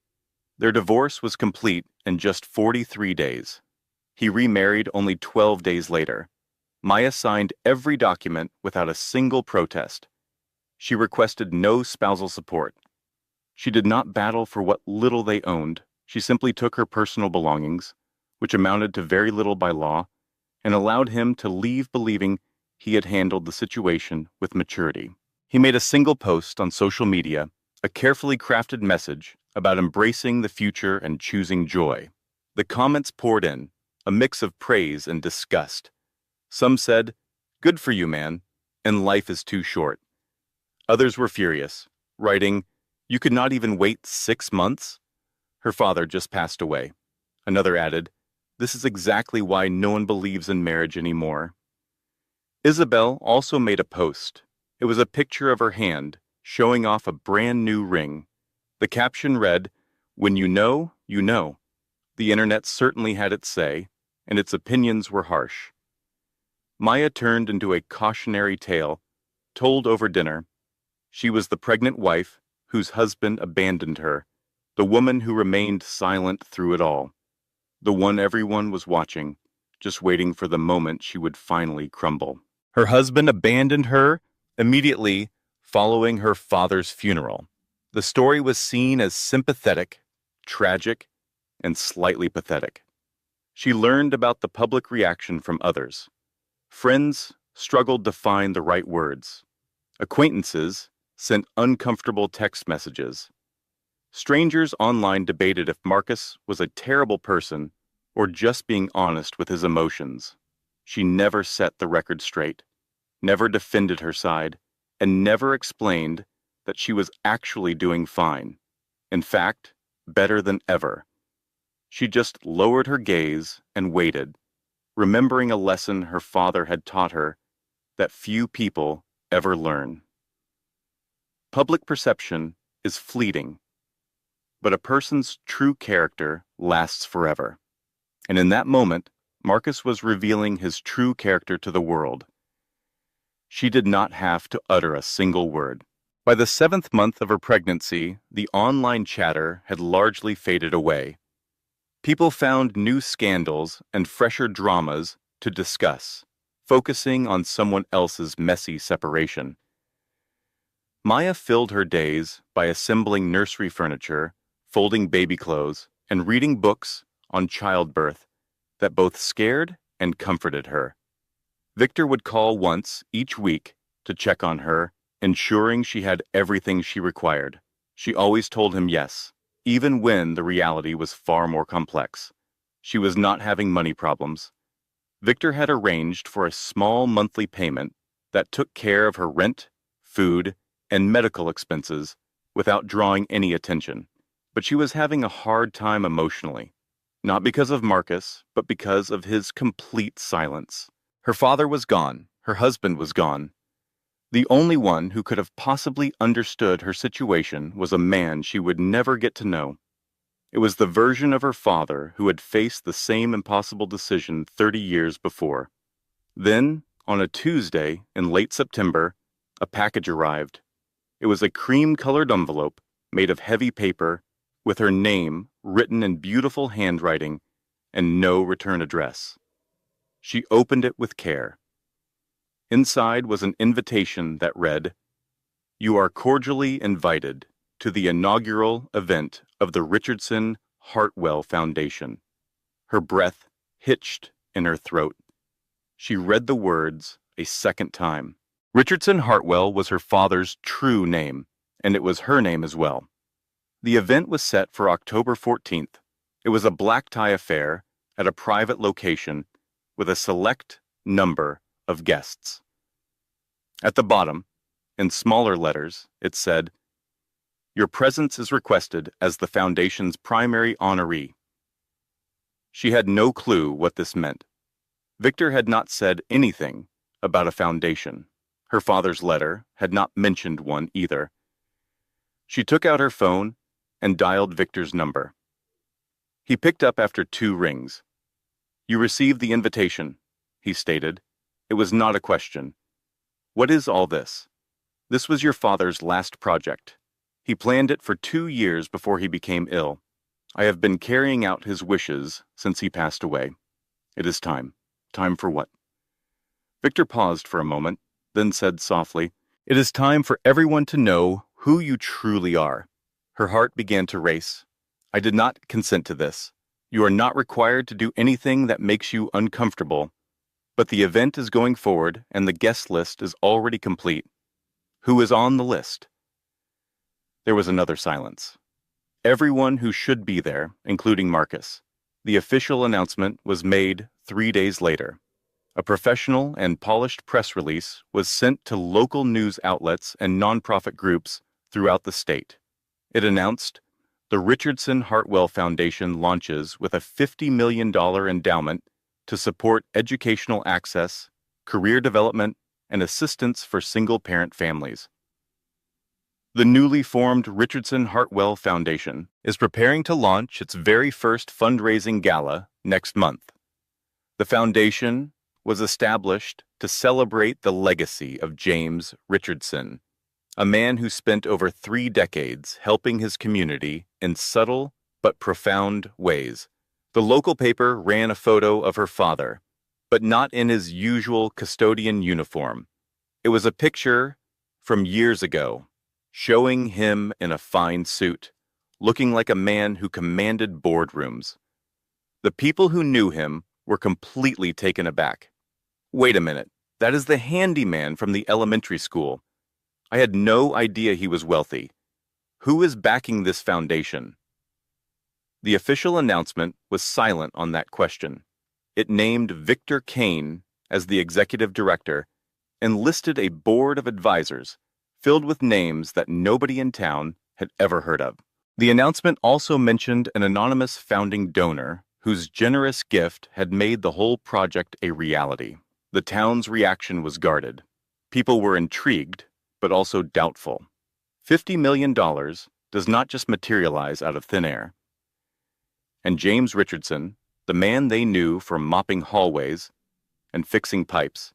Their divorce was complete in just 43 days. He remarried only 12 days later. Maya signed every document without a single protest. She requested no spousal support. She did not battle for what little they owned. She simply took her personal belongings, which amounted to very little by law, and allowed him to leave believing he had handled the situation with maturity. He made a single post on social media, a carefully crafted message about embracing the future and choosing joy. The comments poured in, a mix of praise and disgust. Some said, "Good for you, man," and life is too short. Others were furious, writing, "You could not even wait 6 months? Her father just passed away." Another added, "This is exactly why no one believes in marriage anymore." Isabel also made a post. It was a picture of her hand, showing off a brand new ring. The caption read, "When you know, you know." The internet certainly had its say, and its opinions were harsh. Maya turned into a cautionary tale, told over dinner. She was the pregnant wife whose husband abandoned her, the woman who remained silent through it all, the one everyone was watching, just waiting for the moment she would finally crumble. Her husband abandoned her immediately following her father's funeral. The story was seen as sympathetic, tragic, and slightly pathetic. She learned about the public reaction from others. Friends struggled to find the right words. Acquaintances sent uncomfortable text messages. Strangers online debated if Marcus was a terrible person or just being honest with his emotions. She never set the record straight, never defended her side, and never explained that she was actually doing fine. In fact, better than ever. She just lowered her gaze and waited, remembering a lesson her father had taught her that few people ever learn. Public perception is fleeting, but a person's true character lasts forever. And in that moment, Marcus was revealing his true character to the world. She did not have to utter a single word. By the 7th month of her pregnancy, the online chatter had largely faded away. People found new scandals and fresher dramas to discuss, focusing on someone else's messy separation. Maya filled her days by assembling nursery furniture, folding baby clothes, and reading books on childbirth that both scared and comforted her. Victor would call once each week to check on her, ensuring she had everything she required. She always told him yes, even when the reality was far more complex. She was not having money problems. Victor had arranged for a small monthly payment that took care of her rent, food, and medical expenses without drawing any attention. But she was having a hard time emotionally, not because of Marcus, but because of his complete silence. Her father was gone. Her husband was gone. The only one who could have possibly understood her situation was a man she would never get to know. It was the version of her father who had faced the same impossible decision 30 years before. Then, on a Tuesday in late September, a package arrived. It was a cream-colored envelope made of heavy paper with her name written in beautiful handwriting and no return address. She opened it with care. Inside was an invitation that read, "You are cordially invited to the inaugural event of the Richardson Hartwell Foundation." Her breath hitched in her throat. She read the words a second time. Richardson Hartwell was her father's true name, and it was her name as well. The event was set for October 14th. It was a black tie affair at a private location with a select number of guests. At the bottom, in smaller letters, it said, "Your presence is requested as the Foundation's primary honoree." She had no clue what this meant. Victor had not said anything about a foundation. Her father's letter had not mentioned one either. She took out her phone and dialed Victor's number. He picked up after 2 rings. "You received the invitation," he stated. It was not a question. "What is all this?" "This was your father's last project. He planned it for 2 years before he became ill. I have been carrying out his wishes since he passed away. It is time." "Time for what?" Victor paused for a moment, then said softly, "It is time for everyone to know who you truly are." Her heart began to race. "I did not consent to this. You are not required to do anything that makes you uncomfortable. But the event is going forward and the guest list is already complete. Who is on the list?" There was another silence. Everyone who should be there, including Marcus. The official announcement was made 3 days later. A professional and polished press release was sent to local news outlets and nonprofit groups throughout the state. It announced, "The Richardson Hartwell Foundation launches with a $50 million endowment to support educational access, career development, and assistance for single-parent families." The newly formed Richardson Hartwell Foundation is preparing to launch its very first fundraising gala next month. The foundation was established to celebrate the legacy of James Richardson, a man who spent over 3 decades helping his community in subtle but profound ways. The local paper ran a photo of her father, but not in his usual custodian uniform. It was a picture from years ago, showing him in a fine suit, looking like a man who commanded boardrooms. The people who knew him were completely taken aback. "Wait a minute, that is the handyman from the elementary school. I had no idea he was wealthy. Who is backing this foundation?" The official announcement was silent on that question. It named Victor Kane as the executive director and listed a board of advisors filled with names that nobody in town had ever heard of. The announcement also mentioned an anonymous founding donor whose generous gift had made the whole project a reality. The town's reaction was guarded. People were intrigued, but also doubtful. $50 million does not just materialize out of thin air. And James Richardson, the man they knew from mopping hallways and fixing pipes,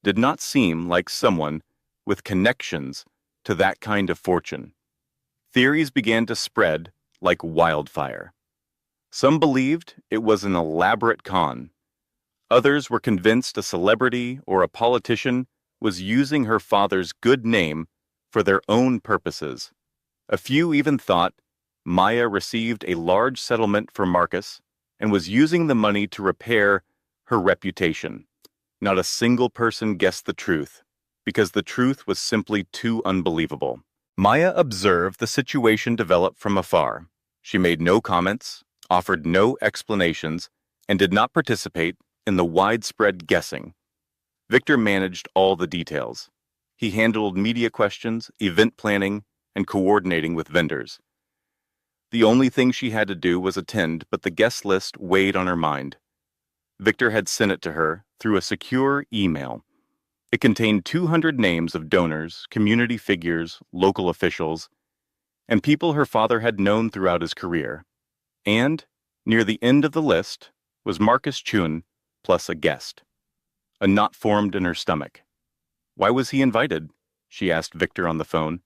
did not seem like someone with connections to that kind of fortune. Theories began to spread like wildfire. Some believed it was an elaborate con. Others were convinced a celebrity or a politician was using her father's good name for their own purposes. A few even thought Maya received a large settlement for Marcus and was using the money to repair her reputation. Not a single person guessed the truth, because the truth was simply too unbelievable. Maya observed the situation develop from afar. She made no comments, offered no explanations, and did not participate in the widespread guessing. Victor managed all the details. He handled media questions, event planning, and coordinating with vendors. The only thing she had to do was attend, but the guest list weighed on her mind. Victor had sent it to her through a secure email. It contained 200 names of donors, community figures, local officials, and people her father had known throughout his career. And, near the end of the list, was Marcus Chun plus a guest. A knot formed in her stomach. Why was he invited? She asked Victor on the phone.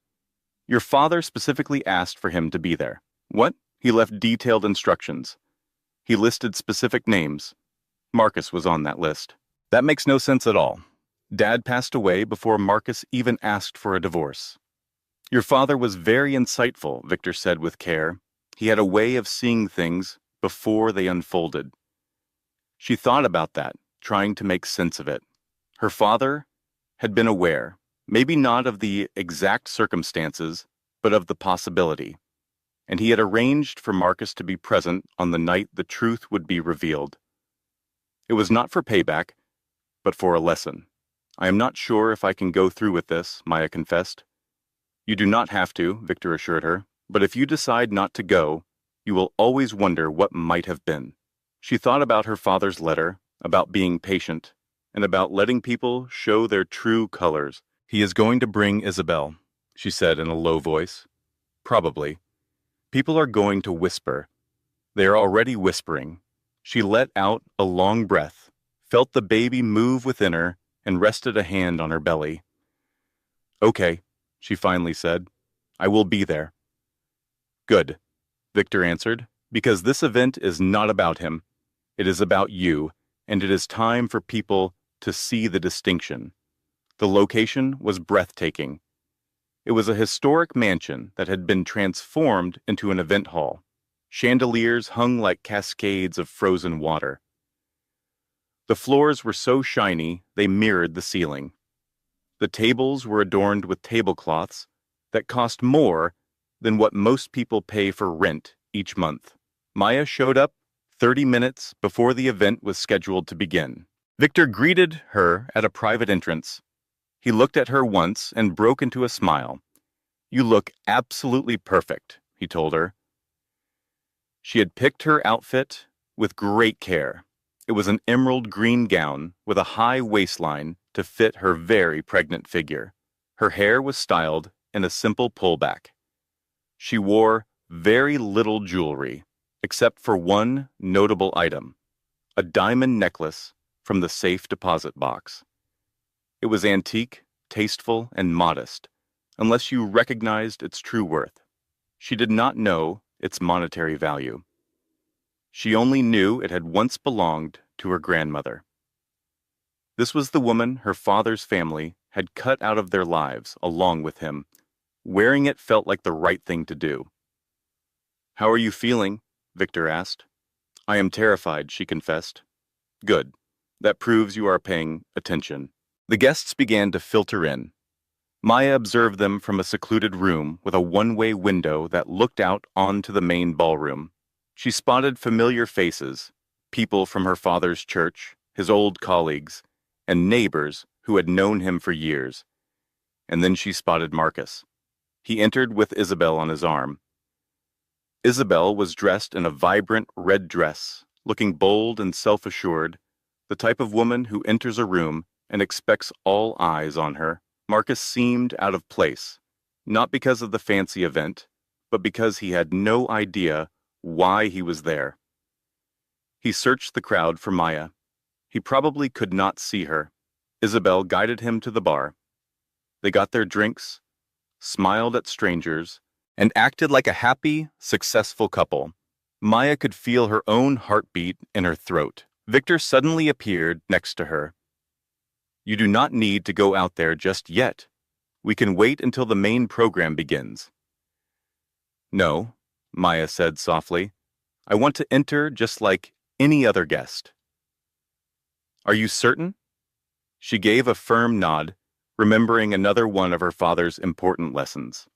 Your father specifically asked for him to be there. What? He left detailed instructions. He listed specific names. Marcus was on that list. That makes no sense at all. Dad passed away before Marcus even asked for a divorce. Your father was very insightful, Victor said with care. He had a way of seeing things before they unfolded. She thought about that, trying to make sense of it. Her father had been aware, maybe not of the exact circumstances, but of the possibility. And he had arranged for Marcus to be present on the night the truth would be revealed. It was not for payback, but for a lesson. I am not sure if I can go through with this, Maya confessed. You do not have to, Victor assured her, but if you decide not to go, you will always wonder what might have been. She thought about her father's letter, about being patient, and about letting people show their true colors. He is going to bring Isabel, she said in a low voice. Probably. People are going to whisper. They are already whispering. She let out a long breath, felt the baby move within her, and rested a hand on her belly. Okay, she finally said. I will be there. Good, Victor answered, because this event is not about him. It is about you, and it is time for people to see the distinction. The location was breathtaking. It was a historic mansion that had been transformed into an event hall. Chandeliers hung like cascades of frozen water. The floors were so shiny they mirrored the ceiling. The tables were adorned with tablecloths that cost more than what most people pay for rent each month. Maya showed up 30 minutes before the event was scheduled to begin. Victor greeted her at a private entrance. He looked at her once and broke into a smile. You look absolutely perfect, he told her. She had picked her outfit with great care. It was an emerald green gown with a high waistline to fit her very pregnant figure. Her hair was styled in a simple pullback. She wore very little jewelry, except for one notable item, a diamond necklace from the safe deposit box. It was antique, tasteful, and modest, unless you recognized its true worth. She did not know its monetary value. She only knew it had once belonged to her grandmother. This was the woman her father's family had cut out of their lives along with him. Wearing it felt like the right thing to do. How are you feeling? Victor asked. I am terrified, she confessed. Good. That proves you are paying attention. The guests began to filter in. Maya observed them from a secluded room with a one-way window that looked out onto the main ballroom. She spotted familiar faces, people from her father's church, his old colleagues, and neighbors who had known him for years. And then she spotted Marcus. He entered with Isabel on his arm. Isabel was dressed in a vibrant red dress, looking bold and self-assured, the type of woman who enters a room and expects all eyes on her. Marcus seemed out of place, not because of the fancy event, but because he had no idea why he was there. He searched the crowd for Maya. He probably could not see her. Isabel guided him to the bar. They got their drinks, smiled at strangers, and acted like a happy, successful couple. Maya could feel her own heartbeat in her throat. Victor suddenly appeared next to her. You do not need to go out there just yet. We can wait until the main program begins. No, Maya said softly. I want to enter just like any other guest. Are you certain? She gave a firm nod, remembering another one of her father's important lessons.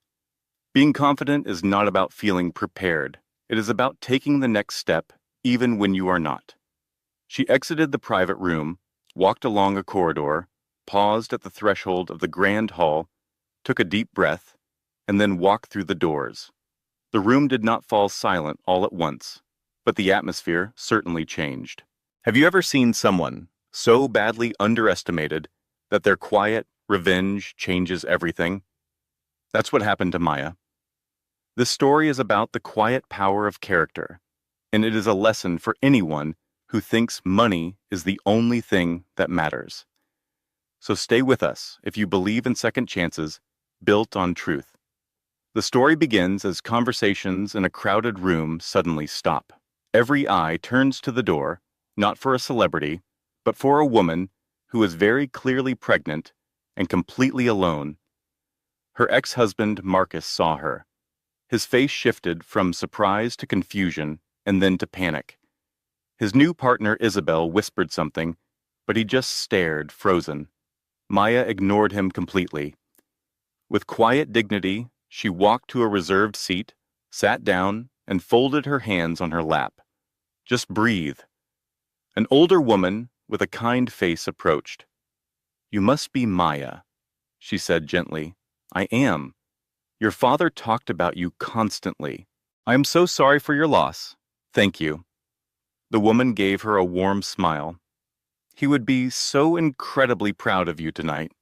Being confident is not about feeling prepared. It is about taking the next step, even when you are not. She exited the private room, walked along a corridor, paused at the threshold of the grand hall, took a deep breath, and then walked through the doors. The room did not fall silent all at once, but the atmosphere certainly changed. Have you ever seen someone so badly underestimated that their quiet revenge changes everything? That's what happened to Maya. This story is about the quiet power of character, and it is a lesson for anyone who thinks money is the only thing that matters. So stay with us if you believe in second chances built on truth. The story begins as conversations in a crowded room suddenly stop. Every eye turns to the door, not for a celebrity, but for a woman who is very clearly pregnant and completely alone. Her ex-husband Marcus saw her. His face shifted from surprise to confusion and then to panic. His new partner Isabel whispered something, but he just stared, frozen. Maya ignored him completely. With quiet dignity, she walked to a reserved seat, sat down, and folded her hands on her lap. Just breathe. An older woman with a kind face approached. You must be Maya, she said gently. I am. Your father talked about you constantly. I am so sorry for your loss. Thank you. The woman gave her a warm smile. He would be so incredibly proud of you tonight.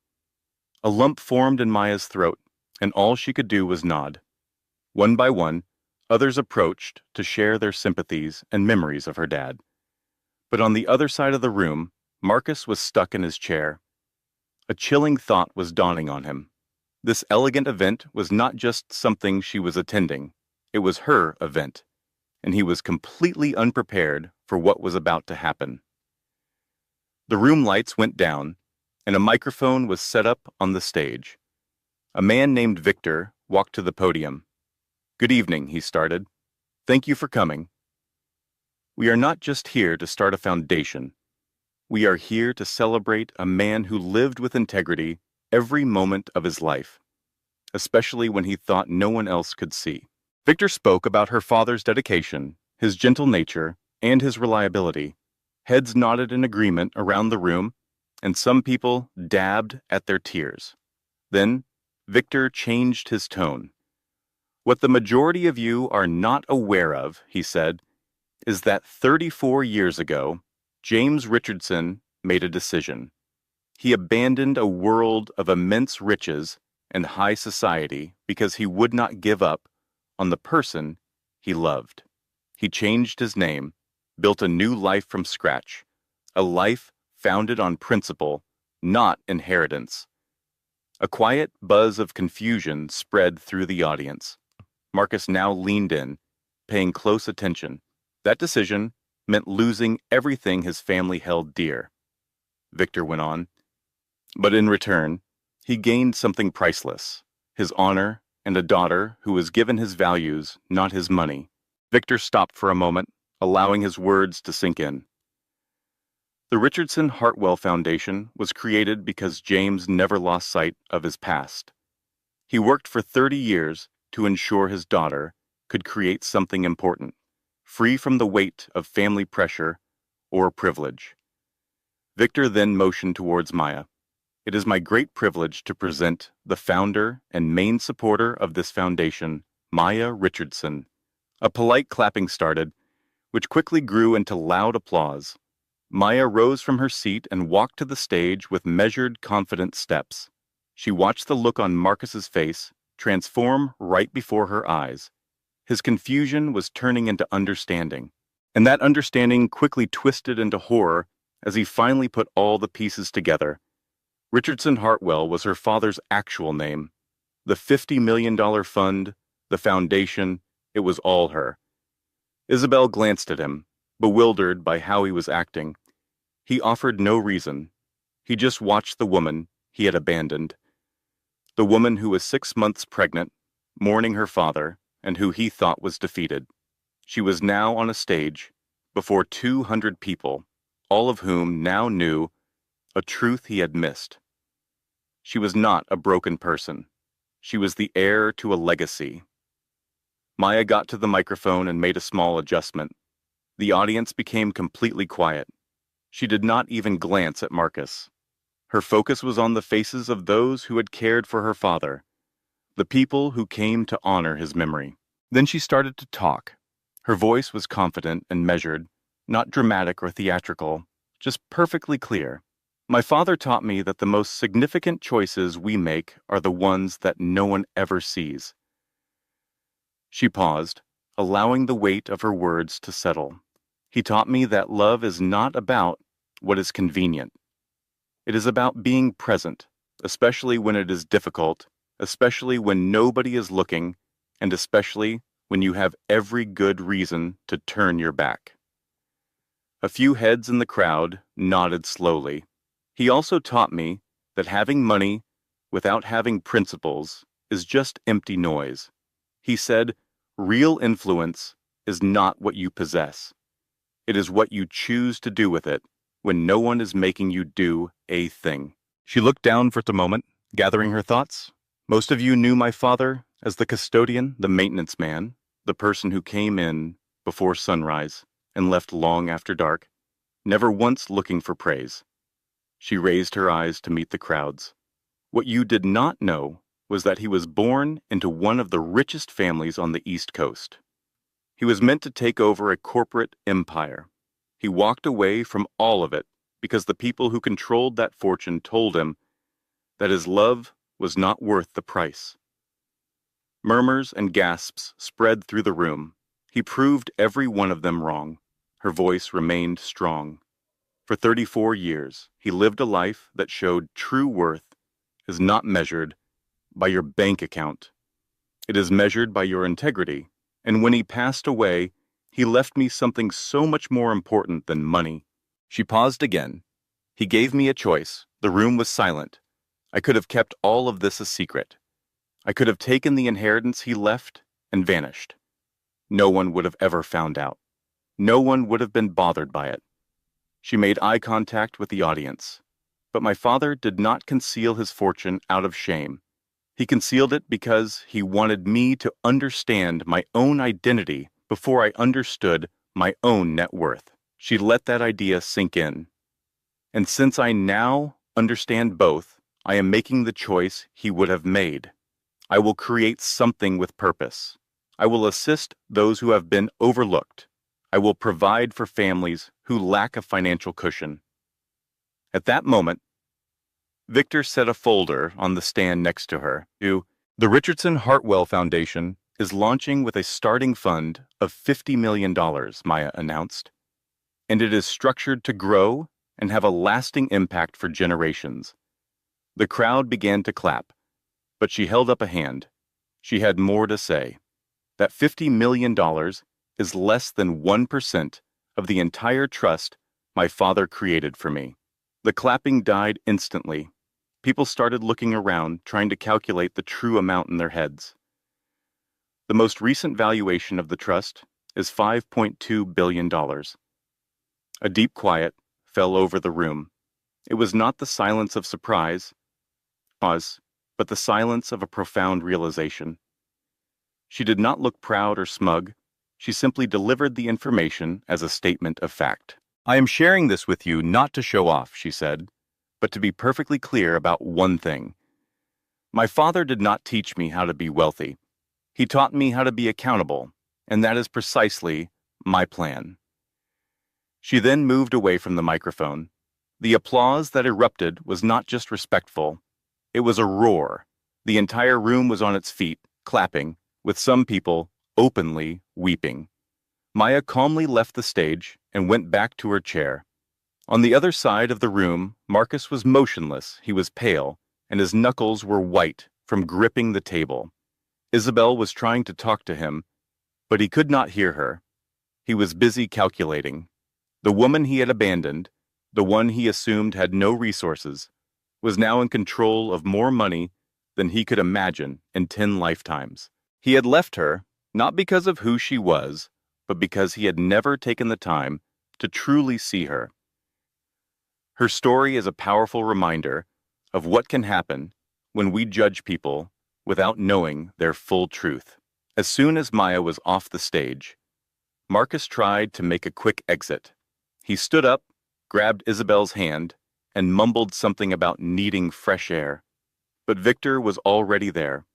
A lump formed in Maya's throat, and all she could do was nod. One by one, others approached to share their sympathies and memories of her dad. But on the other side of the room, Marcus was stuck in his chair. A chilling thought was dawning on him. This elegant event was not just something she was attending. It was her event, and he was completely unprepared for what was about to happen. The room lights went down, and a microphone was set up on the stage. A man named Victor walked to the podium. Good evening, he started. Thank you for coming. We are not just here to start a foundation. We are here to celebrate a man who lived with integrity every moment of his life, especially when he thought no one else could see. Victor spoke about her father's dedication, his gentle nature, and his reliability. Heads nodded in agreement around the room, and some people dabbed at their tears. Then, Victor changed his tone. What the majority of you are not aware of, he said, is that 34 years ago, James Richardson made a decision. He abandoned a world of immense riches and high society because he would not give up on the person he loved. He changed his name, built a new life from scratch, a life founded on principle, not inheritance. A quiet buzz of confusion spread through the audience. Marcus now leaned in, paying close attention. That decision meant losing everything his family held dear. Victor went on. But in return, he gained something priceless, his honor and a daughter who was given his values, not his money. Victor stopped for a moment, allowing his words to sink in. The Richardson Hartwell Foundation was created because James never lost sight of his past. He worked for 30 years to ensure his daughter could create something important, free from the weight of family pressure or privilege. Victor then motioned towards Maya. It is my great privilege to present the founder and main supporter of this foundation, Maya Richardson. A polite clapping started, which quickly grew into loud applause. Maya rose from her seat and walked to the stage with measured, confident steps. She watched the look on Marcus's face transform right before her eyes. His confusion was turning into understanding, and that understanding quickly twisted into horror as he finally put all the pieces together. Richardson Hartwell was her father's actual name. The $50 million fund, the foundation, it was all her. Isabel glanced at him, bewildered by how he was acting. He offered no reason. He just watched the woman he had abandoned. The woman who was 6 months pregnant, mourning her father, and who he thought was defeated. She was now on a stage before 200 people, all of whom now knew a truth he had missed. She was not a broken person. She was the heir to a legacy. Maya got to the microphone and made a small adjustment. The audience became completely quiet. She did not even glance at Marcus. Her focus was on the faces of those who had cared for her father, the people who came to honor his memory. Then she started to talk. Her voice was confident and measured, not dramatic or theatrical, just perfectly clear. My father taught me that the most significant choices we make are the ones that no one ever sees. She paused, allowing the weight of her words to settle. He taught me that love is not about what is convenient. It is about being present, especially when it is difficult, especially when nobody is looking, and especially when you have every good reason to turn your back. A few heads in the crowd nodded slowly. He also taught me that having money without having principles is just empty noise. He said, real influence is not what you possess. It is what you choose to do with it when no one is making you do a thing. She looked down for a moment, gathering her thoughts. Most of you knew my father as the custodian, the maintenance man, the person who came in before sunrise and left long after dark, never once looking for praise. She raised her eyes to meet the crowd's. What you did not know was that he was born into one of the richest families on the East Coast. He was meant to take over a corporate empire. He walked away from all of it because the people who controlled that fortune told him that his love was not worth the price. Murmurs and gasps spread through the room. He proved every one of them wrong. Her voice remained strong. For 34 years, he lived a life that showed true worth is not measured by your bank account. It is measured by your integrity. And when he passed away, he left me something so much more important than money. She paused again. He gave me a choice. The room was silent. I could have kept all of this a secret. I could have taken the inheritance he left and vanished. No one would have ever found out. No one would have been bothered by it. She made eye contact with the audience. But my father did not conceal his fortune out of shame. He concealed it because he wanted me to understand my own identity before I understood my own net worth. She let that idea sink in. And since I now understand both, I am making the choice he would have made. I will create something with purpose. I will assist those who have been overlooked. I will provide for families who lack a financial cushion. At that moment, Victor set a folder on the stand next to her. The Richardson Hartwell Foundation is launching with a starting fund of $50 million, Maya announced. And it is structured to grow and have a lasting impact for generations. The crowd began to clap, but she held up a hand. She had more to say. That $50 million is less than 1% of the entire trust my father created for me. The clapping died instantly. People started looking around, trying to calculate the true amount in their heads. The most recent valuation of the trust is $5.2 billion. A deep quiet fell over the room. It was not the silence of surprise, but the silence of a profound realization. She did not look proud or smug. She simply delivered the information as a statement of fact. I am sharing this with you not to show off, she said, but to be perfectly clear about one thing. My father did not teach me how to be wealthy. He taught me how to be accountable, and that is precisely my plan. She then moved away from the microphone. The applause that erupted was not just respectful. It was a roar. The entire room was on its feet, clapping, with some people openly weeping. Maya calmly left the stage and went back to her chair. On the other side of the room, Marcus was motionless, he was pale, and his knuckles were white from gripping the table. Isabel was trying to talk to him, but he could not hear her. He was busy calculating. The woman he had abandoned, the one he assumed had no resources, was now in control of more money than he could imagine in 10 lifetimes. He had left her, not because of who she was, but because he had never taken the time to truly see her. Her story is a powerful reminder of what can happen when we judge people without knowing their full truth. As soon as Maya was off the stage, Marcus tried to make a quick exit. He stood up, grabbed Isabel's hand, and mumbled something about needing fresh air. But Victor was already there.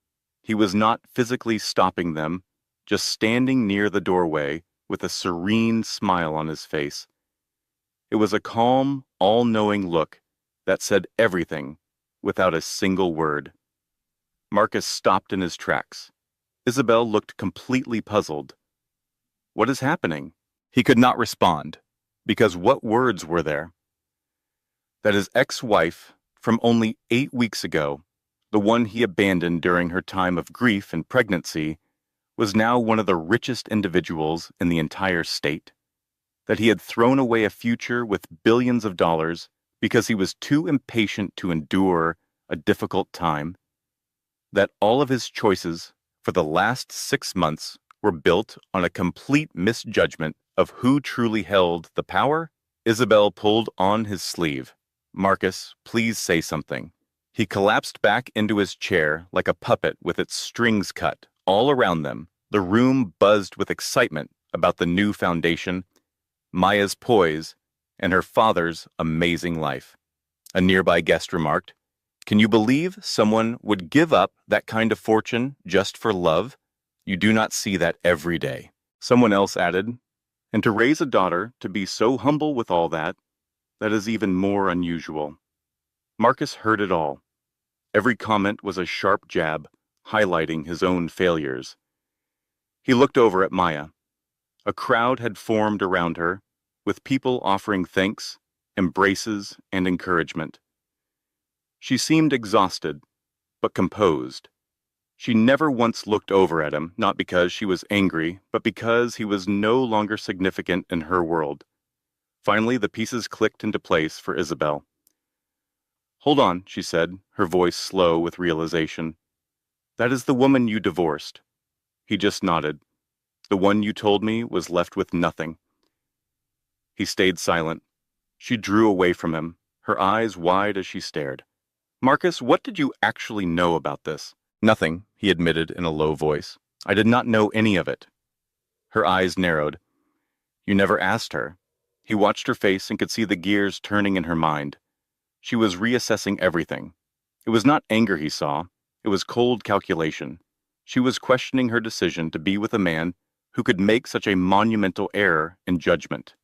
He was not physically stopping them, just standing near the doorway with a serene smile on his face. It was a calm, all-knowing look that said everything without a single word. Marcus stopped in his tracks. Isabel looked completely puzzled. What is happening? He could not respond, because what words were there? That his ex-wife, from only 8 weeks ago, the one he abandoned during her time of grief and pregnancy, was now one of the richest individuals in the entire state. That he had thrown away a future with billions of dollars because he was too impatient to endure a difficult time. That all of his choices for the last 6 months were built on a complete misjudgment of who truly held the power. Isabel pulled on his sleeve. Marcus, please say something. He collapsed back into his chair like a puppet with its strings cut. All around them, the room buzzed with excitement about the new foundation, Maya's poise, and her father's amazing life. A nearby guest remarked, "Can you believe someone would give up that kind of fortune just for love? You do not see that every day." Someone else added, "And to raise a daughter to be so humble with all that, that is even more unusual." Marcus heard it all. Every comment was a sharp jab, highlighting his own failures. He looked over at Maya. A crowd had formed around her, with people offering thanks, embraces, and encouragement. She seemed exhausted, but composed. She never once looked over at him, not because she was angry, but because he was no longer significant in her world. Finally, the pieces clicked into place for Isabel. "Hold on," she said, her voice slow with realization. "That is the woman you divorced." He just nodded. "The one you told me was left with nothing." He stayed silent. She drew away from him, her eyes wide as she stared. "Marcus, what did you actually know about this?" "Nothing," he admitted in a low voice. "I did not know any of it." Her eyes narrowed. "You never asked her." He watched her face and could see the gears turning in her mind. She was reassessing everything. It was not anger he saw. It was cold calculation. She was questioning her decision to be with a man who could make such a monumental error in judgment.